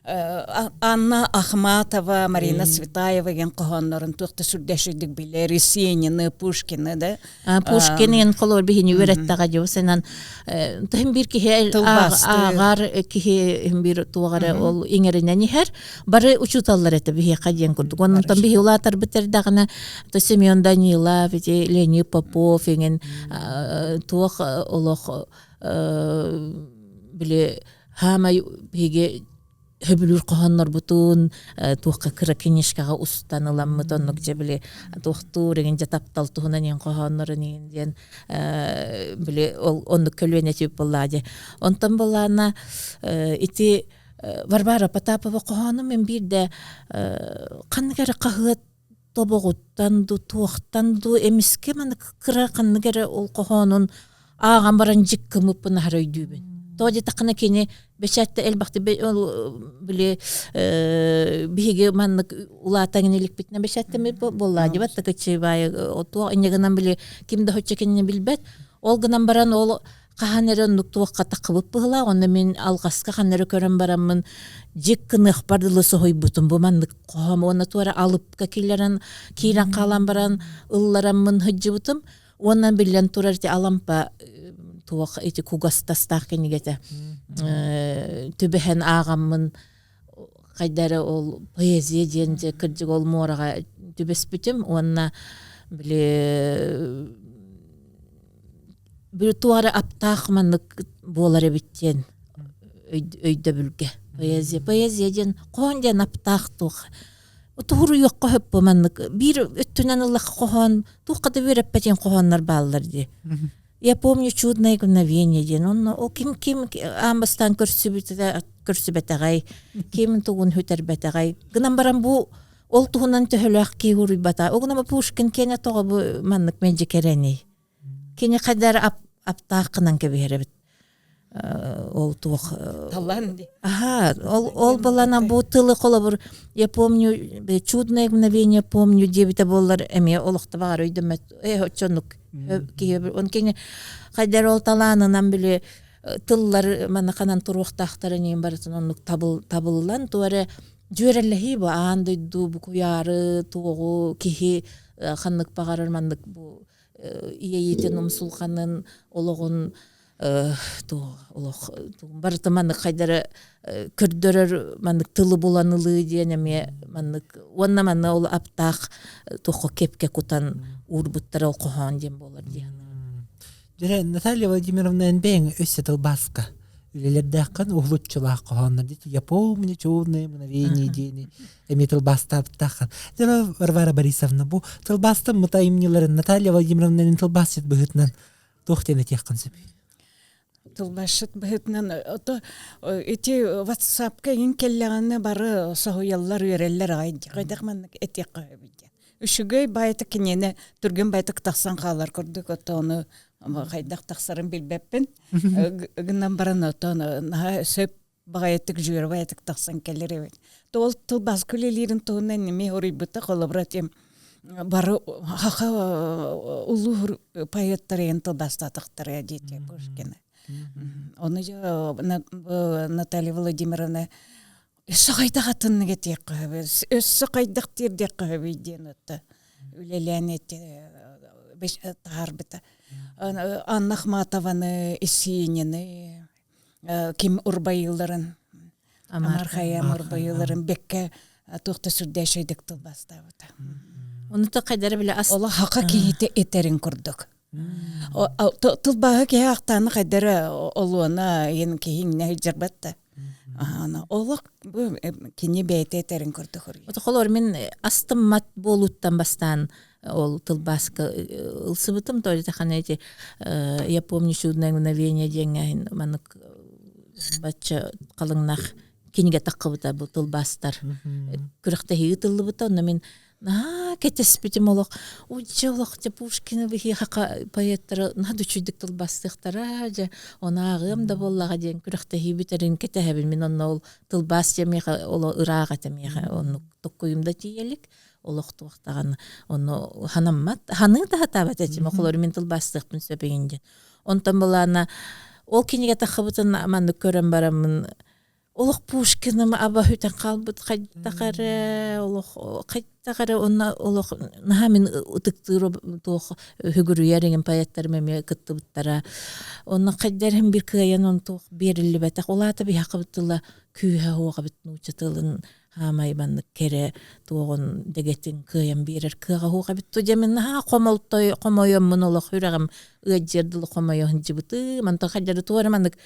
Анна Ахматова, Марина Светаева ген коханнарын туакта сүрдәшүдик билер, Есенины, Пушкины да. Пушкинин колор бихини үрәттәгә җусеннан тәм бир киһе агар киһе бир тугары ол иңеренә нихәр бары учуталлар әтә бихе кадән күрдүк. Оннан тәм бихе улатар битердәгенә то Семен Данилов, Леонид Попов ген туак олох биле хама биге Хөбүлүр коханнар бутун туакка кыра кенешкага устаныламмы тоннук жебиле туактур ген жатаптал туһунан ен коханнарын ен биле ол онну көлөнө тип боллади. Онтон болана ити Варвара Потапова коханым мен бирде канныгара кахыт тобогуттан ду туактан ду эмиске маны кыра канныгара ол коханын аган баран жиккымыппын харойдүбүн. Тоди такына кене бешатта элбакты биле биге маннык улатагын элек битне бешатта ме болла дебат такычы бай оту инегенен биле кимде хоччекенне билбет ол гынан баран ол каханерен нуктуакка такыбып была оны мен алгаска ханере көрөн бараммын жиккынык бардылы сой бутун бу маннык кохам оны туара алып кекилерен кийрен калан баран ыллараммын хыжыбытым онан билен турарти алампа туак эти кугастастак кенегете түбехен агаммын кайдары ол поэзия денже кыржык ол морага түбеспитим онна биле бир туары аптахманнык болар биттен өйдө бүлге поэзия ден конден аптах тух Тухуру юкка хөп маннык бир өттүнөн Аллах кохан тухкада берип бетен коханнар баллар ди. Я помню чудное мгновение ден. Он ким амбастан көрсүбетагай, ким тугун хөтөрбетагай. Гынан барам бу ол тугунан төһөлөк ки урыбата. Огнама Пушкин кене тога бу маннык менже керени. Кене кадар аптакынан кеберебит. Ол тух таланди. Ол балана бу тылы колобур. Я помню чудное мгновение, помню дебита боллар эме олукта бар өйдөмөт. Чонук он кене кайдар ол таланынан биле тыллар мана канан туруктактары нем барсын онук табыллан туары жөреллехи бу андай ду бу куяры тугу кихи ханнык багарыр маннык бу иеетен умсулканын ологун олох барыта маннык хайдара көрдөрөр маннык тылы буланылы денеме маннык онна манна ол аптак тохо кепке кутан урбуттар ол кохан дем болар диян. Жere Наталья Владимировна энбең өссө тылбаска. Үлелердәккан углутчулак коханнар дит. Я помню чудные мгновения дени. Эми тылбаста аптакан. Жера Варвара Борисовна бу тылбаста мутайымниларын Наталья Владимировнанын тылбасыт быгытнан тохтене теккан сөп. Тылбашыт быһытнан ото эти WhatsApp-ка ин келлегенне бары соһуяллар үреллер айдак маннык этек бит. Үшүгөй байты кинене түрген байтык таксан калар көрдүк ото аны кайдак таксарын билбеппин. Гынан баран ото сөп багайтык жүйөр байтык таксан келер. Тол тылбас күлелерин тоонан неме орыйбыта колобратем бары хаха улуу поэттарын тылбаста тактары дите Пушкина. Оны же Наталья Владимировна өссө кайдак атын кетек кабыз өссө кайдак тирдек кабыйден отта үлеләнет беш тарбыта Анна Ахматованы Исинины Ким Урбайыларын Амархая Урбайыларын бекке тохта сүрдәшәйдек тылбаста бута. Оны та кайдары биле ас. Ола хака кийите этерин курдук. Тылбаға кей ақтаны қайдары олуына ең кейін нәйджірбатты. Олық кені бәйті әтерін көрді көрі. Отықолар мен астым мат болуттан бастан ол тылбаска ылсыбытым то қана әйте я помню чудное мгновение денген манық бача қалыңнақ кенеге таққыбыта бұл тылбастар. Күріқті хегі тылыбыта, онна мен кетеспитим олох учолох те Пушкина бихи хака поэттер надучуйдык тылбастыктара же онагым да боллага ден күрәхтә хибитерин кетәһәбин мин онна ол тылбас жемеха ол ырага темеха онны токуйымда тиелик олох туактаган онны ханаммат ханы да хатабат этим холор мин тылбастыкпын сөпегинден онтан булана ол кинеге тахыбытын аманды көрәм барамын. Олох Пушкиным аба хүтен қалбыт қайттақары, олох қайттақары, онна олох нахамин утықтыры тоқ хүгірі ереген поэттар мәме күтті бұттара. Онна қайдарым бір күйен он тоқ берілі бәтақ. Олаты бі хақыбыттыла күйе оға бұттын ұчытылын хамай банны кере тоғын дегеттен күйен берір күйеға оға бұтты демен қомойым мұн олох хүрағым өджерділі қомойын жібыты. Манта қайдары туары мандық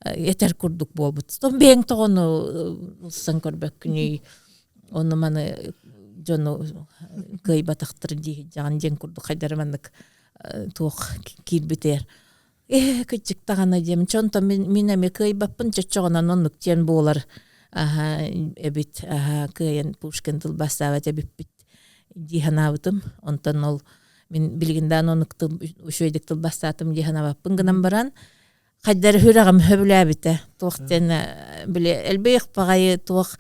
етер күрдік болбыт. Стон бең тоғыны ұлсан көрбәк күні оны маны жону күй батақтыр дейі жағын ден күрдік қайдары мандық тоқ кирбітер. Күтчік тағана деймін. Чонта мен әме күй баппын чөтчоғынан онлық ден болар. Әбіт күйен Пушкин тылбастават әбіт біт дейін ауытым. Онтан ол мен білгіндан онлықты үшөйдік тылбастатым дейін аваппын гынан баран. Қайдар хүрағым хөбіләбіті. Тоқтен біле әлбейік бағайы тоқ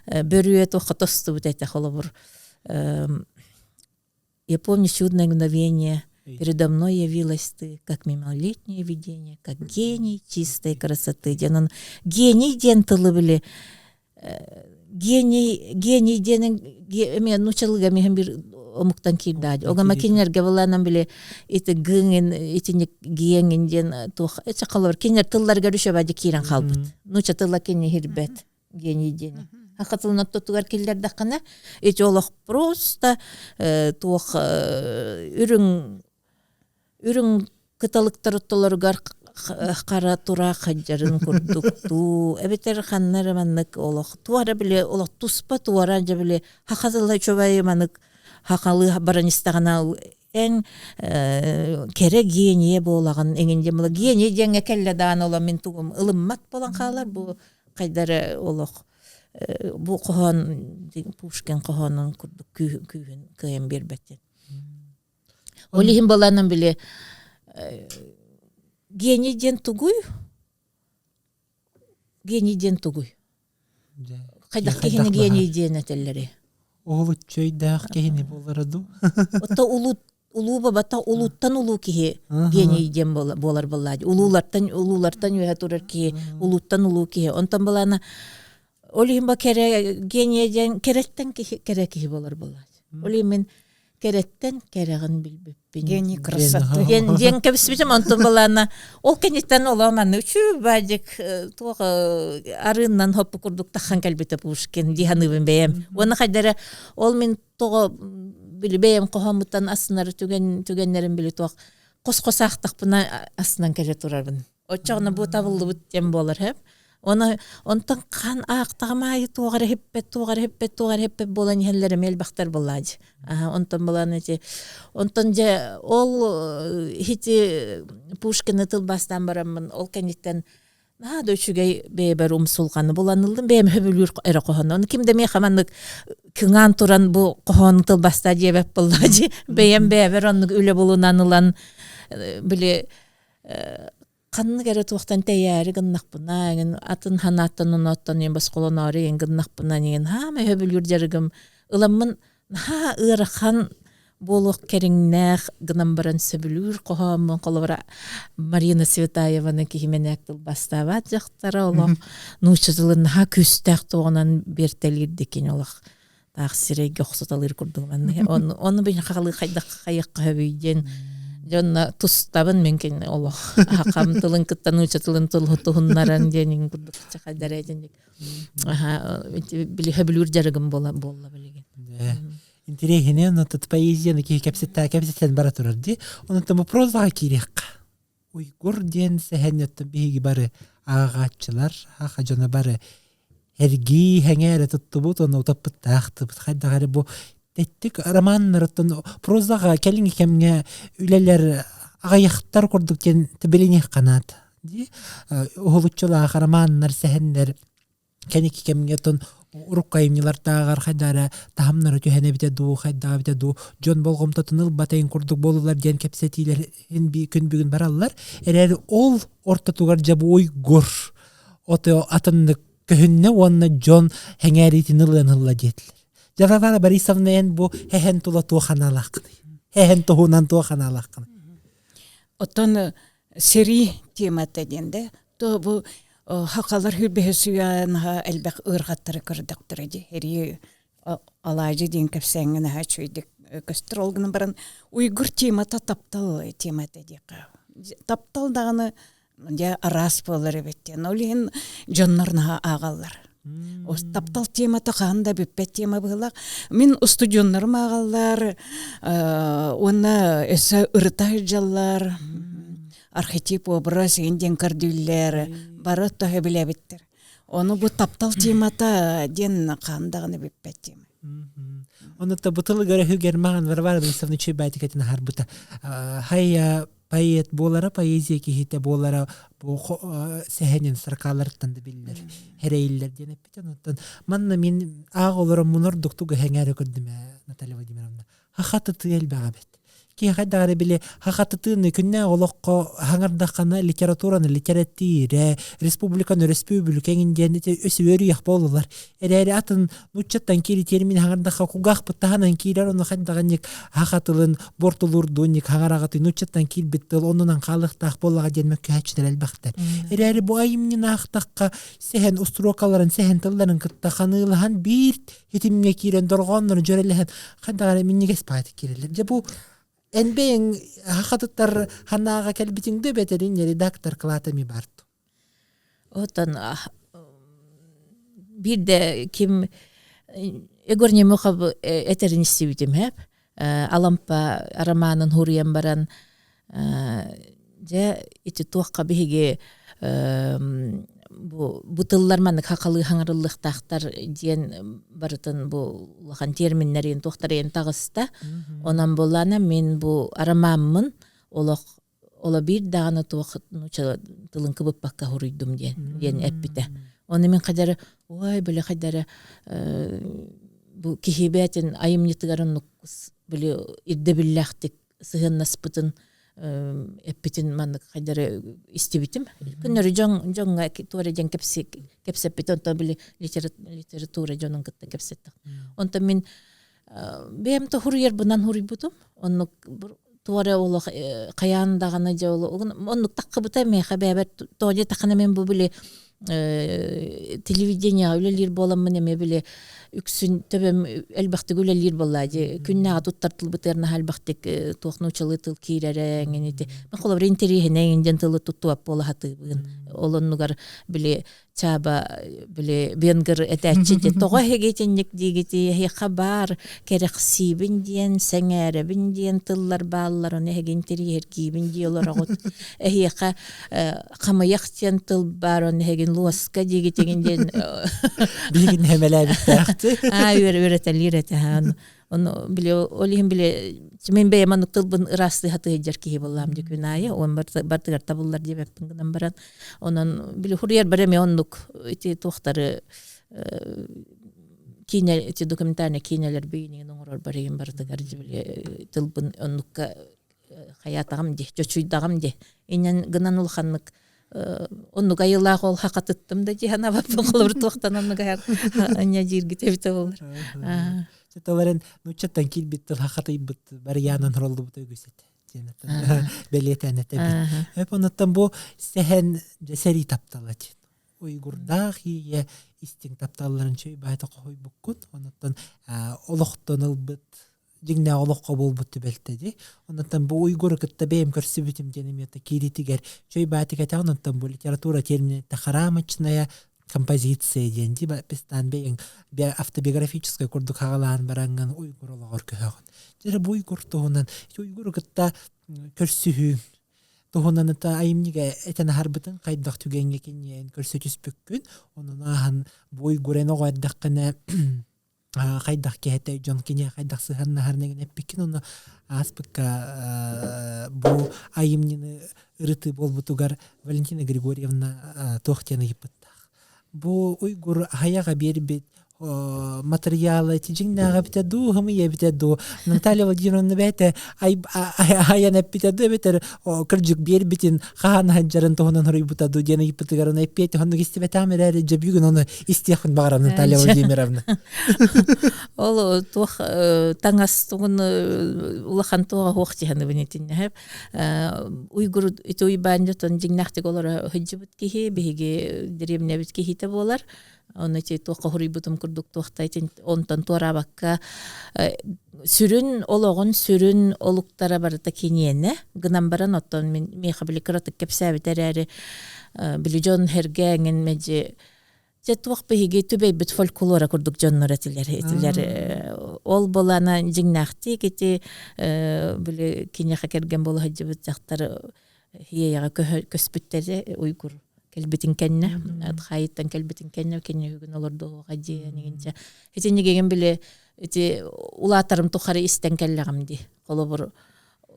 бөріе тоққа тосты бұтайта қолы бұр. Я помню чудное мгновение. Передо мной явилась ты, как мимолетнее видение, как гений чистой красоты. Гений ден тылы біле. Гений денің мен нучалыға мехен бір омуктан кирдады. Ога макинерге буланан биле ити гыңын итине гиеңинден тох эче калыр кинер тылларга рүшөбади кирен калбыт. Нуча тылла кине хирбет гений дени. Хакатылна тоттугар киллерде кана эче олох просто тох үрүн кыталыктар оттолоргар кара тура хаджарын курдукту. Эбетер ханнар маннык олох туара биле олох туспа туара же биле хакатылла чобай манык хақалы баранистағана ән кере гение болағын әңінде мұлы гение жәңе кәлі дағын ола мен тұғым ылыммат болан қалар бұл қайдары олық бұл қоған Пушкин қоғанын күрдік күйін көйен бербәттен. Олихин боланын біле гениеден тұғуй қайдақ кехіне гениеден әтелері Олут чөйдәк кехини болараду. Отта улуу бабата улуттан улуу кихи гениеден болар боллади. Улуулартан өйә турар кихи, улуттан улуу кихи. Онтан болана олихин ба кере гениеден кереттен кере кихи болар боллади. Олихин мен кереттен керегін билбеппин. Гений красоты. Ген кепсибитим онтон балана. Ол кенеттен оламан үчү бадик туга арыннан хоппу курдук тахан келбете Пушкин диханыбын бейем. Оны хайдара ол мен тога билбейм кохомуттан асынары түгеннерин били туак кос-косактык бuna асынан келе турарбын. Очогуна бу табылды бут тем болор хеп. Оны онтон кан ақтагамай тугар хеппет болан хеллере мелбактар боллади. Онтон баланы же онтон же ол хити Пушкинны тылбастан барамын. Ол кенеттен дөчүгей бебер умсулганы боланылдым бем хөбүлүр эре кохон. Оны кимде ме хаманнык кыңан туран бу кохон тылбаста жебеп боллади. Бем бебер онны үлө болунанылан биле Канны кере туақтан тәйәрі гыннақпына, атын ханаттан ұнаттан ең басқоланары ең гыннақпына ең ме хөбілгір жарығым. Ыламын ырақан болуқ керіңнәқ гынам баран сөбілір қоғамын қолыбыра Марина Светаеваны кейімен әктіл бастават жақтары олақ нұшызылын күстәқ тоғынан бертелерді кен олақ. Тағы сирейге құсыталыр күрдіңмін. Оны бейін қағалы қайыққа хөбейден Жонна тустабын менкен олох. Хакам тылын кыттан учатылын тулхутуннаран денин курдук чакайдара денник. Били хөбүлүр жарыгым болла билген. Интересне, но тут поездины кепсеттен бара турарди. Оны там прозага кирек. Уйгур ден сехенеттен биги бары агачылар, хака жона бары эрги хеңере туттубут, оны утаппыттаактыбыт. Хайдагары бу Теттик романнарыттан прозаға кәлін кемге үлелер ағаяқтар көрдік кен тібіленек қанат. Оғылытчылаға романнар сәхендер кәнекі кемге тон ұрық қайымнелар тағар қайдары тағымнары түйәне біте ду, қайдаға біте ду. Жон болғымта тыныл батайын көрдік болылар ден кәпсетейлер күн бүгін баралар. Әрәрі ол орта туғар жабы ой ғыр. Оты атынды көхінне онына жон хәңәретін ылын-ылла детілер. Варвара Борисовна бу хehen тула туханалакны. Хehen тухунан туханалакны. Оттон сери темата денде. То бу хакалар хүлбехсуян элбек ыргаттары көрдөктөр эди. Эри алайжы ден кепсеңне хачуйдик көстролгын баран уйгур темата таптал темата дика. Таптал даганы я арас болар беттен. Олин жоннорна агаллар. Таптал темата қанда бүппет тема бұлақ. Мен студионларым ағалар, оны әсі ұрытай жаллар, архетип образ енден көрділер, бары тұхы біле біттір. Оны бұл таптал темата ден қандағыны бүппет тема. Оны да бұтылы көрі хүгермаған Варвара Борисовна чөй бәйтік әтін ағар бұта. Хайя поэт болара, поэзия кехите болара, сәхенен саркаларттанды білдер, херейлер денеп бітен. Манна мен ағы оларым мұнар доқтуға хәңәрі көрдім, Наталья Владимировна. Хақаты түйел бәға бет. Ки хайдагары биле хакатытыны күннә олоққа хаңардаққаны литератураны литературе республиканы республика инден өсүөрү як болулар. Эрәре атын нуччаттан кири термин хаңардаққа кугах быттаһанан кирер оны хайдаганник хакатылын бортулурдуник хаңарагаты нуччаттан кил биттел онунан калыктак болага денмек көчтер элбактар. Эрәре бу айымнын ахтакка сехен устрокаларын сехен тылларын кыттаханылхан бир хетимге кирен доргоннор жөрелеген хайдагары минниге спайт кирелер. Же бу Энбең хакатыттар ханага келбитиңде бетерин редактор клатами барту. Отан бирде ким Егор Немухов этерин истибитим хеп. Алампа романын хуриям баран же ити туакка биге бу тылларман хакалы хаңарылыктактар диен барытын бу лаган терминнерин тохтарын тагыста онан болана мен бу арамаммын ола бир даганы туакнуча тылын кыбып бакка хуруйдум диен эппите оны мен кадары ой биле кадары бу кихибетин айымнитыгарын биле ирде биллахтик сыгыннаспытын эппитин маннык кайдары истибитим. Күннөрү жоңга туре жан кепсеппит онто били литература жонун кытта кепсеттик. Онто мен бемте хуруер бунан хурибутум. Онну туре оло каяндаганы же онну таккыбыта ме хабер тоje такана мен бу били телевидение үлелер боламын эме биле үксүн төбөм элбахты үлелер боллади күннага туттартыл бытерна халбахтык тохнучылы тыл киререңенити мен колор интерихинен жентылы туттуап бола хатыбын олоннугар биле чаба биле бенгер этачи тога хегетенник дигити хабар керексибин диен сеңеребин диен тыллар бааллар оны хегентери кибин диолор агот эхиха камаяктен тыл бар оны хеген луаска дигитеген Билгин хемелебит үйрөтөлүрөтө оны биле олихин биле мен бейман тылбын ырасты хаты жарки боллам дикүнайы он бартыгар табыллар дебеппин гынан баран онан биле хурьер береме оннук эти тохтары кине эти документальный кинелер бейнин оңорор барыгын бартыгар биле тылбын оннукка хаятагам де чочуйдагам де инен гынан улханнык оннук айылак ол хакатыттым да жана баппын колор тохтан оннуга аня жиргитебите болор Товарен нучаттан килбиттер хакатай бит барьянан ролду бут өгөсөт. Белетен тепи. Эпонаттан бу сехен сери тапталат. Уйгурдах ие истин тапталларын чөй байта кой буккут. Онаттан олоктонул бит жигне олокко болбут белтеди. Онаттан бу уйгур кытта бем көрсүбүтүм денемете киритигер чөй байта кета онаттан бу литература термини тахарамачная композиция денди бестан бең автобиографическая курдук хагалаан баранган уйгур олагор көһөгөн. Жер бу уйгур тоонан уйгур кытта көрсүһү тоонан та айымниге этен харбытын кайдак түгенге кенен көрсөтүспөккүн. Онун ахан бу уйгурен огойдаккына кайдак кете жон кине кайдак сыганна харнеген эппикин оны аспыкка бу айымнины ырыты болбутугар Валентина Григорьевна тохтена ипыт. Бу уйгур хаяга бербит материалы тижиңнага битеду хымы ебитеду Наталья Владимировна бете аяна битеду бетер кыржык бербитин хаан хаджарын тоонан хорой бутаду жена ипытыгарына эппети хондук истебетамер жебүгүн оны истехин багара Наталья Владимировна ол тох таңас тугун улахан тога хохтиханы бинетин хеп уйгур итои банжотон жиңнахтык олар хыжыбыт кихи биги деревнебит кихите болар. Оны те тоққа хурибутум курдук тоқтайтын онтан торабакка сүрүн ологон сүрүн олуктара барыта киниене гынан баран оттон мен меха били кратык кепсәбитерәре билижон хергәнген меди жетвак беге төбей бит фольклора курдук жоннор этилер ол болана жиңнахти кити били кинеха керген болу хаҗыбыт жактары хияга көспүттәре уйгур келбитин кенне хайыттан келбитин кенне күн олорду гади нигинче хетинеген биле эти улатарым тухары истен келлегамди колобур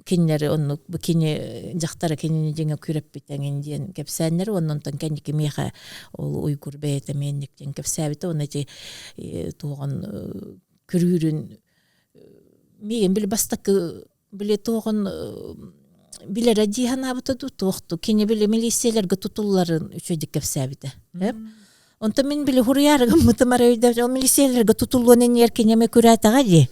киннери онну бу кини жактары кинини жеңе күрөп битенген диен кепсәннер оннан кенники меха ол уйгур бейте менник ден кепсәбите оны эти туган күрүрүн мен биле бастакы биле туган биле радихана бутаду тохту кине биле милицияларга тутулларын үчөдүк кепсәбите онта мен биле хурьярга мытамарайда ол милицияларга тутулгонен эркенеме күрәтага ди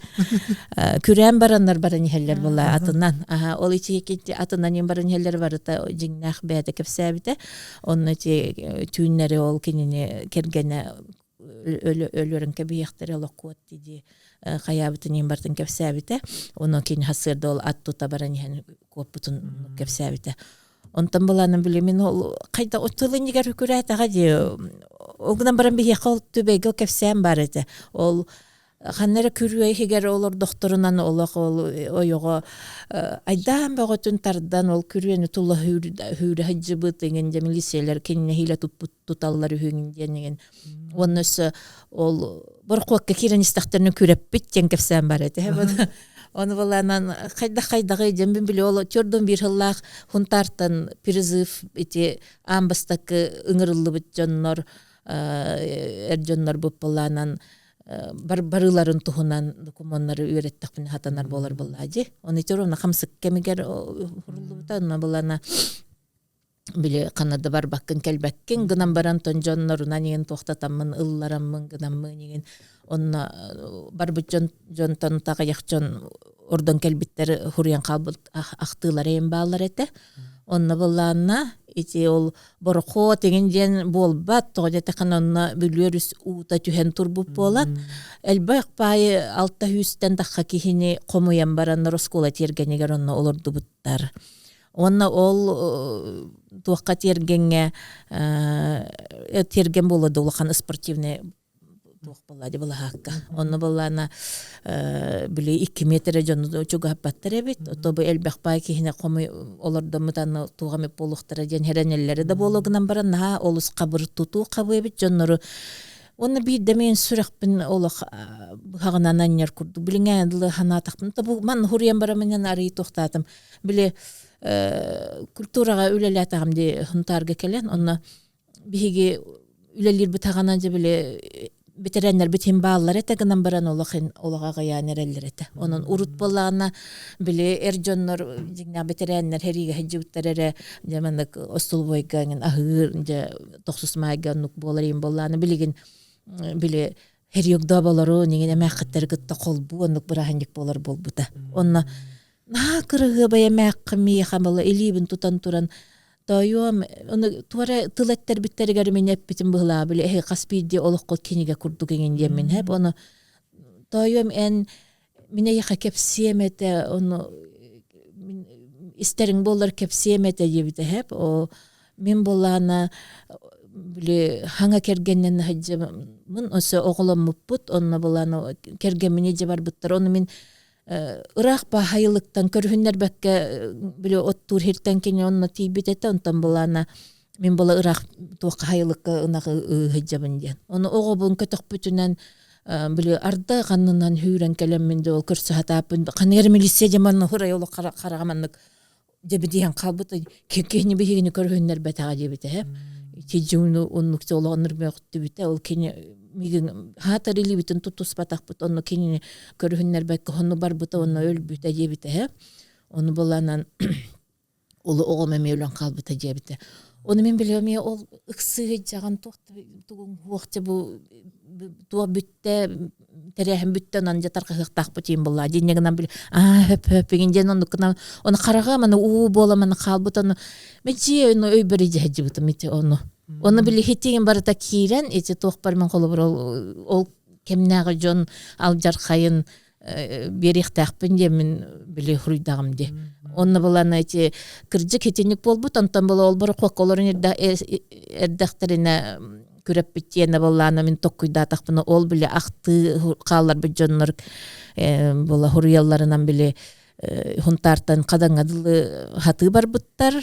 күрән бараннар баран хәлләр була атынан ол ичи кетти атынан ем баран хәлләр барыта жиңнах бәдә кепсәбите онны ти түннәре ол кинене кергене өлөрөн кебияктары локот ди хаябытын ем бартын кепсәбите оны кин хасырда ол ат тута баран һән копутун кепсәбите онтан буланы биле мен ол кайда отылын нигер күрәтага ди огынан баран бие кал төбеге кепсәм бар иде ол ханнара күрүе хигер олор докторунан олак ол ойого айдан багытын тардан ол күрүене тула хүрө хаҗыбыт деген милициялар кинне хиле туталлар үһүн деген оннос ол боркуакка кирен истахтарны күрәп биттен кепсәм бар иде оны буланан кайда жембин биле ол төрдөн бир хыллак хунтартан призыв эти амбастакы ыңырылды бит жоннор жоннор буланан барыларын тухунан документтары үйреттикпин хатанар болар буллади оны төрөна хамсык кемигер хурулдута булана биле канада бар баккын келбеккен гынан баран тон жоннорунан неген токтатаммын ыллараммын гынаммын неген онна барбыт жонтон тагаяк ордон келбиттер хурян калбыт актылар эм баалар эте онна буллаана ити ол борохо тегенден болбат тоҕо таханна бүлөрүс ута түһен турбуп болат. Элбак пай алта хүстен даха кихини комуян баран роскола тергенигер онна олорду буттар. Онна ол туакка тергенге терген болду улахан спортивный туак болду булахакка. Онна болана биле 2 метр жонду чуга баттар эбит. Отобу элбак пай кихине кому олорду мутан тугаме болуктара ден херенеллери да болгунан баран на олус кабыр туту кабы эбит жоннору. Оны бийде мен сүрөкпүн олох хагынан аннер курду. Билиңе дылы ханатакпын. Табу ман хуриян барамын ари токтатым. Биле культурага үлелетагам де хунтарга келен. Онна биһиги үлелер битаганан же биле битереннер битин баалар этегинен баран олага янереллер эте. Онун урут боллана биле эржоннор жигна битереннер хериге хеҗүттерере жамандык остулбойган ахыр же 90 майганук боларым болланы билигин биле херьёгда болору нигене мәхәттер гытта колбу онук бирахандык болар болбута. Онна на кырыгы бая мәкми хамала элибин тутан туран тайом оны туара тылаттар биттергер мен эппитин була биле каспиди олоққол кенеге курдук эгенден мен хеп оны тайом эн мине яха кепсиемете оны истерин болар кепсиемете дебите хеп о мен болана биле ханга кергеннен хаҗымын осы оглом муппут онна болана кергемине же бар буттар оны мен Ирак бахайлыктан көрүннөр бекке биле оттур хиртен кене онна тийбитете онтан болана мен бола Ирак туакка хайлыкка ынагы хыжабын ден. Оны огобун көтөк бүтүнөн биле арда ганнынан хүрен келемминде ол көрсө хатапын канер милиция жаман хурай ол карагаманнык дебидиен калбыты кекени бигини көрүннөр бетага дебите хеп. Тижуну оннукта олонор бекти бите ол кене миген хатарили битен тутус батакпыт онно кене көрүннөр бек хонну бар бута онно өлбүтө дебите хеп. Оны боланан улу огоме меулан калбыта дебите. Оны мен билем ол ыксы жаган тугун уакчы бу туа бүтте терехим бүттен анжа таркыктак бутин болла денегинен бил хөп дегенден оны карага мана уу бола мана калбытын мечи оны өйбери жажыбыты мете оны биле хитеген барата кирен эти токпар мен колу ол кемнагы жон ал жаркайын берихтакпын де мен биле хуруйдагым де онны болана эти кыржы кетенек болбут антан бола ол бар коколорун эрдактерине көрөп биттиене болланы мен токуйда такпыны ол биле акты каалар бижоннор бола хуруялларынан биле хунтартан кадаңадылы хаты бар буттар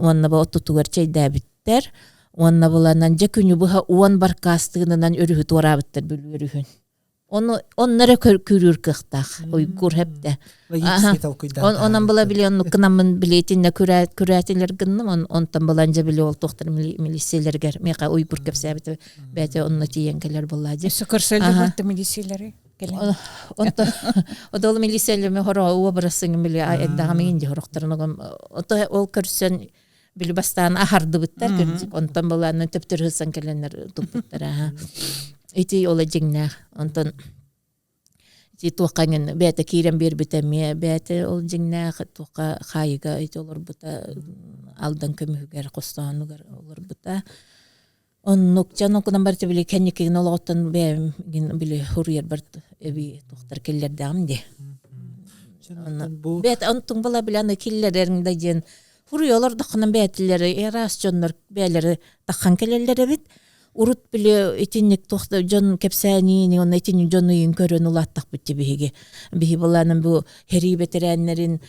онна ба оттутугар чейда биттер онна боланан жекүнү буха уан бар кастыгынан өрүхү туарабыттар бүлүрүхүн оннара көрүр кыктак уйгур хепте онан бала биле онну кынамын билетинне күрәтилер гынным онтан баланжа биле ол токтор милициялергер мека уйгур кепсәбите бәте онны тиенкелер буллади сукырсылды бутты милициялары онто одол милициялер ме хоро обрасың биле айдагам инде хорокторногом ол көрсөн биле бастан ахарды буттар көрчүк онтан баланы төптөр хысан келенер тупуттар эти ола жигнах онтон эти туаканын бәте кирен бербитеме бәте ол жигнах тука хайга эти олор бута алдан көмүгөр костанугар олор бута оннук жанокунан барты биле кенекен олоттон биле хурьер бар эби токтор келлердам де бәт онтун бала биланы киллереринде ден хурьолор дакынан бәтлери эрас жоннор бәлери таккан келелер бит урут биле этинник тохта жон кепсани он этинник жонуйын көрөн улаттак битти биги баланын бу хери ветераннерин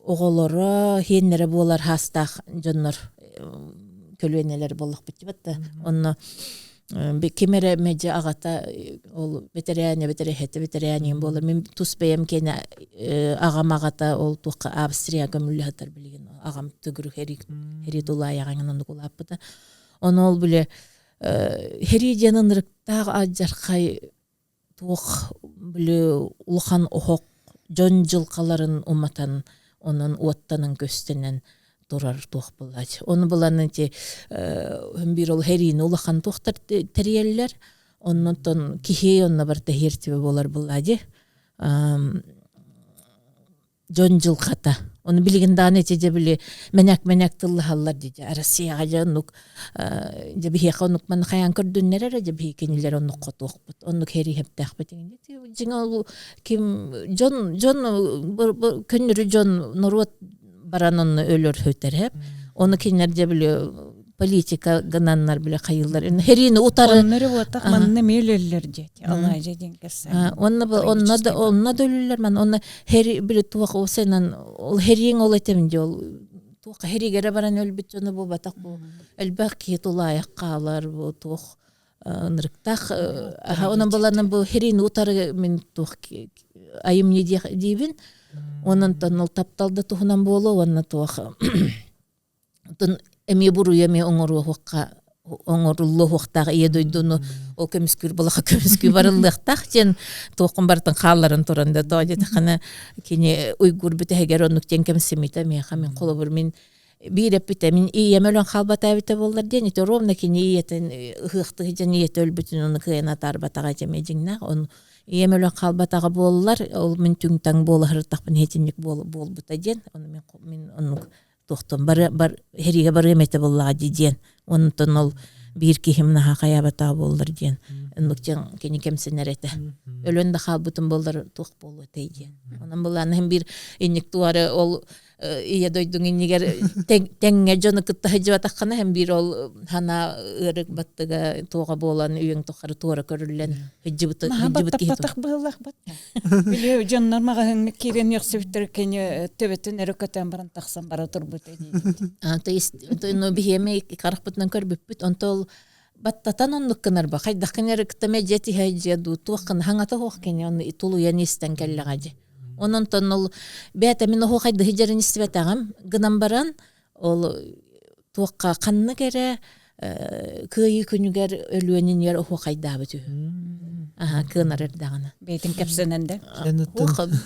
оголоро хеннере болар хастак жоннор көлөнелер боллак битти батта онно кемере меже агата ол ветеранин болар мен туспаям кене агам агата ол тука Австрия көмүлөтөр билген агам түгүрү хери дулаяган кулаппыта оны ол биле хери жанынырыктагы ажаркай тук биле улхан охок жон жылкаларын уматан онун уаттанын көстөнөн турар тук булат. Оны буланы те бир ол херин улхан туктар териеллер оннон кихи онна бар техиртибе болар булади. Жон жылката Оны билигиндан эте биле менек тыллахаллар диже. Россияга жанук же бихе конук мен хаян көрдүннер же бихе кинилер онук котук. Онук хери хептахбет дегенде. Жиңа ким жон көннүрү жон норот баранын өлөр хөтер. Оны кинер же биле политика гынаннар биле кайылдар. Херини утары. Оннары отак манны мелеллер дете. Алай жеден кессе. Онна да өлүлөр мен оны хери биле туак осенен ол херин ол этем же ол туак херигере баран өлбүт жону бу батак бу элбак китулаяк калар бу туак нырыктак онун баланын бу херин утары мен туак айым не дибин онун тонол тапталды тухунан боло онна туак тон эми буру эми оңору хокка оңорлу хохтагы едойдуну ол көмүскүр балака көмүскү барылдыктак жен токун бартын кааларын туранда дойдет кана кини уйгур бүтегер онук жен кемсимите мен хамин коло бир мен биреп бите мен иемелен халбата бите болдар дени то ровно кини иетен хыкты жен иет өлбүтүн ону кыйна тарбатага жемежиңна он иемелен халбатага боллар ол мен түңтаң боларыктакпын хетинник болбута ден оны мен онук тоқтон бар хериге бар эмете боллага диден онтон ол бир кихимна хакаябата болдыр ден нуктен кени кемсенерете өлөндө халбутун болдор тук болу тейден онун буланы hem бир инник туары ол ия дойдуң иннигер теңге жону кытта хажыбатаккана hem бир ол хана ырык баттыга туга болан үйөң тохары туара көрүлөн хажыбыт батак былак бат биле жоннор мага кирен яксыбыттыр кене төбөтөн өрөкөтөн баран таксан бара турбут то есть но бихеме каракпытынан көрбүппүт онтол баттатан оннукканар ба хайдакканер кытаме жети хайжеду туаккан хаңата хоккене оны тулу янистен келлагажы онон тоннол бета мен хокайды хижерин истебетагам гынан баран ол туакка канны кере кыйы күнүгер өлүөнүн ер хокайдабыту кынар дагана бетин кепсененде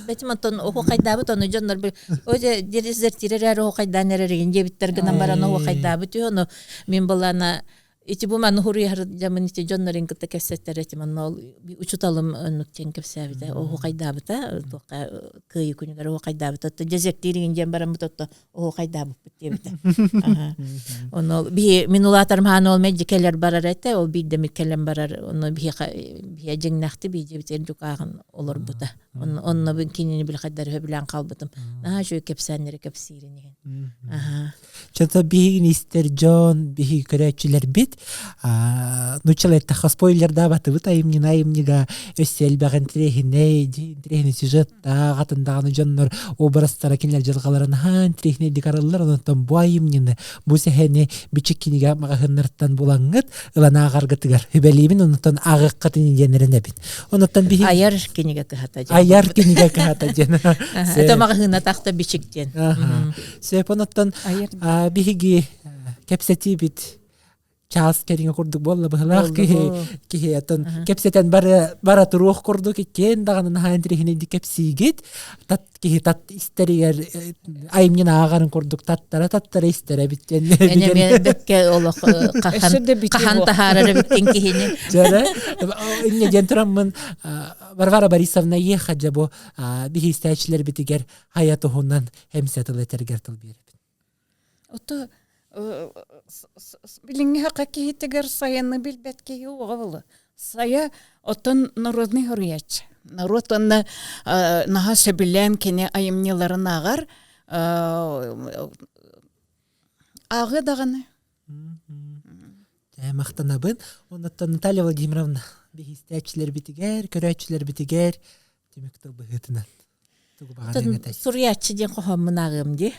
бетимонтон хокайдабыт оны жоннор бир өже дерезер тирер хокайдан эрерген жебиттер гынан баран хокайдабыту оны мен балана ити бу ман хурияр жамынити жоннорин кытта кессеттерети манол учуталым өнүктен кепсебите о кайдабыта тока кыйы күнүгөр о кайдабыта жезектирин жем барам бутотто о кайдабыт дебите оно би минулатар ман ол медикелер барар эте ол бидде микелем барар оно би жеңнакты би жебитен жукагын олор бута онно бин кинини бил кайдар билен калбытым шу кепсенер кепсирин чата би мистер Джон би көрөчүлөр бит нучалетта спойлер да батыбыт айымнига өсселбеген трехине сюжетта гатындагы жоннор образтара кинер жалгаларын хан трехине дикараллар онтон бу айымнины бу сехени бичиккинига магахыннартан булаңыт ылана агаргытыгар хөбелибин онтон агыккатын денерене бит онтон би аяр кинига кахата жена это магахына такта бичиктен сепонтон биги кепсети бит час керинге курдук болла быхлак ки атон кепсетен бара турух курдук кен даганы хандрихини дикепсигит тат ки тат истеригер айымнын агарын курдук таттара истере биттен эне бекке олох кахан тахарары биттен кихини жара инне жентраммын Варвара Борисовна ехаджа бу бихистачлер битигер хаятыгынан хемсетилетергер тыл берип ото билинге хакки хитегер саяны билбетке югавылы. Сая отон народный хурияч. Народ онна наха себилен кене айымнеларын агар агы даганы. Мактанабын. Онтон Наталья Владимировна бихистачлер битигер, көрөчүлөр битигер демектер быгытынан. Сурьячы ден кохомун агымди.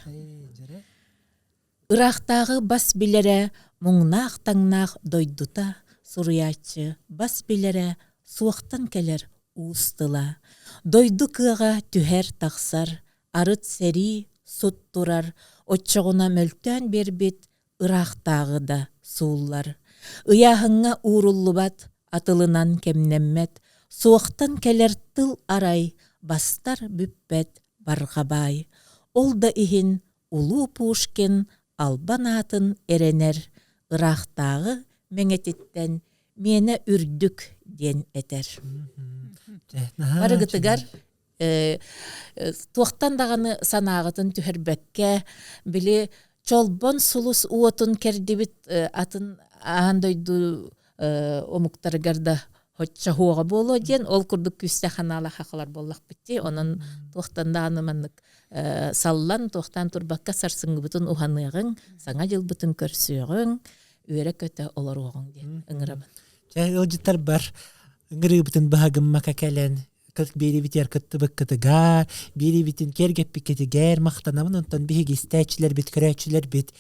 Ирактагы бас билере муңнак таңнак дойдута сурьячы бас билере суактан келер устыла. Дойду кыга түһер таксар, арыт сери сут турар, отчогуна мөлтөн бербит Ирактагы да суулар. Ыяхыңа уруллубат атылынан кемнеммет, суактан келер тыл арай, бастар бүппет баргабай. Ол да ихин улуу Пушкин албан атын эренер, Ирактагы меңетиттен мені үрдүк ден этер. Барыгытыгар туохтан даганы санаагытын түһэрбэкке били чолбон сулус уотун кердибит атын аандойду омуктарыгарда хотча хуога боло диен ол курдук күстэ ханаала хакалар боллак битти онун туохтан дааны маннык саллан туохтан турбакка сарсыңгыбытын уханыгың саңа жылбытын көрсүөгүң үөрэ көтө олоруогуң диен ыңырабын. Ылжыттар бар ыңырыбытын бахагыммака кэлэн берибитер кыттыбыккытыгар берибитин кергеппиккетигер мактанамын онтон биһиги истээчилер бит көрөөчүлөр бит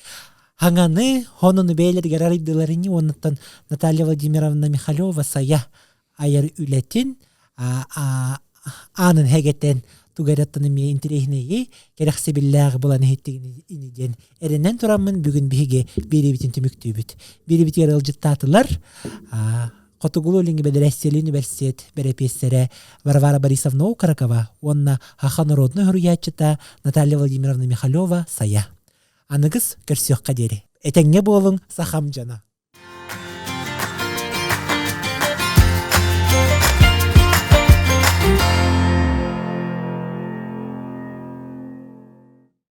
хаңаны хонуну бээлергер арыйдыларыни онуттан Наталья Владимировна Михалева сая аяр үлетин анын хегетен тугараттаны ми интерехнеги керексе биллага булан хеттигин иниден эренен турамын бүгүн биһиги берибитин түмүктүүбүт берибитер ылжыттаатылар Котугулулинги Бедерестели университет берепессере Варвара Борисовна Окаракова, онна хаханародный хурьячыта Наталья Владимировна Михалева сая. Аныгыз көрсөк кадери. Этеңге болың сахам жана.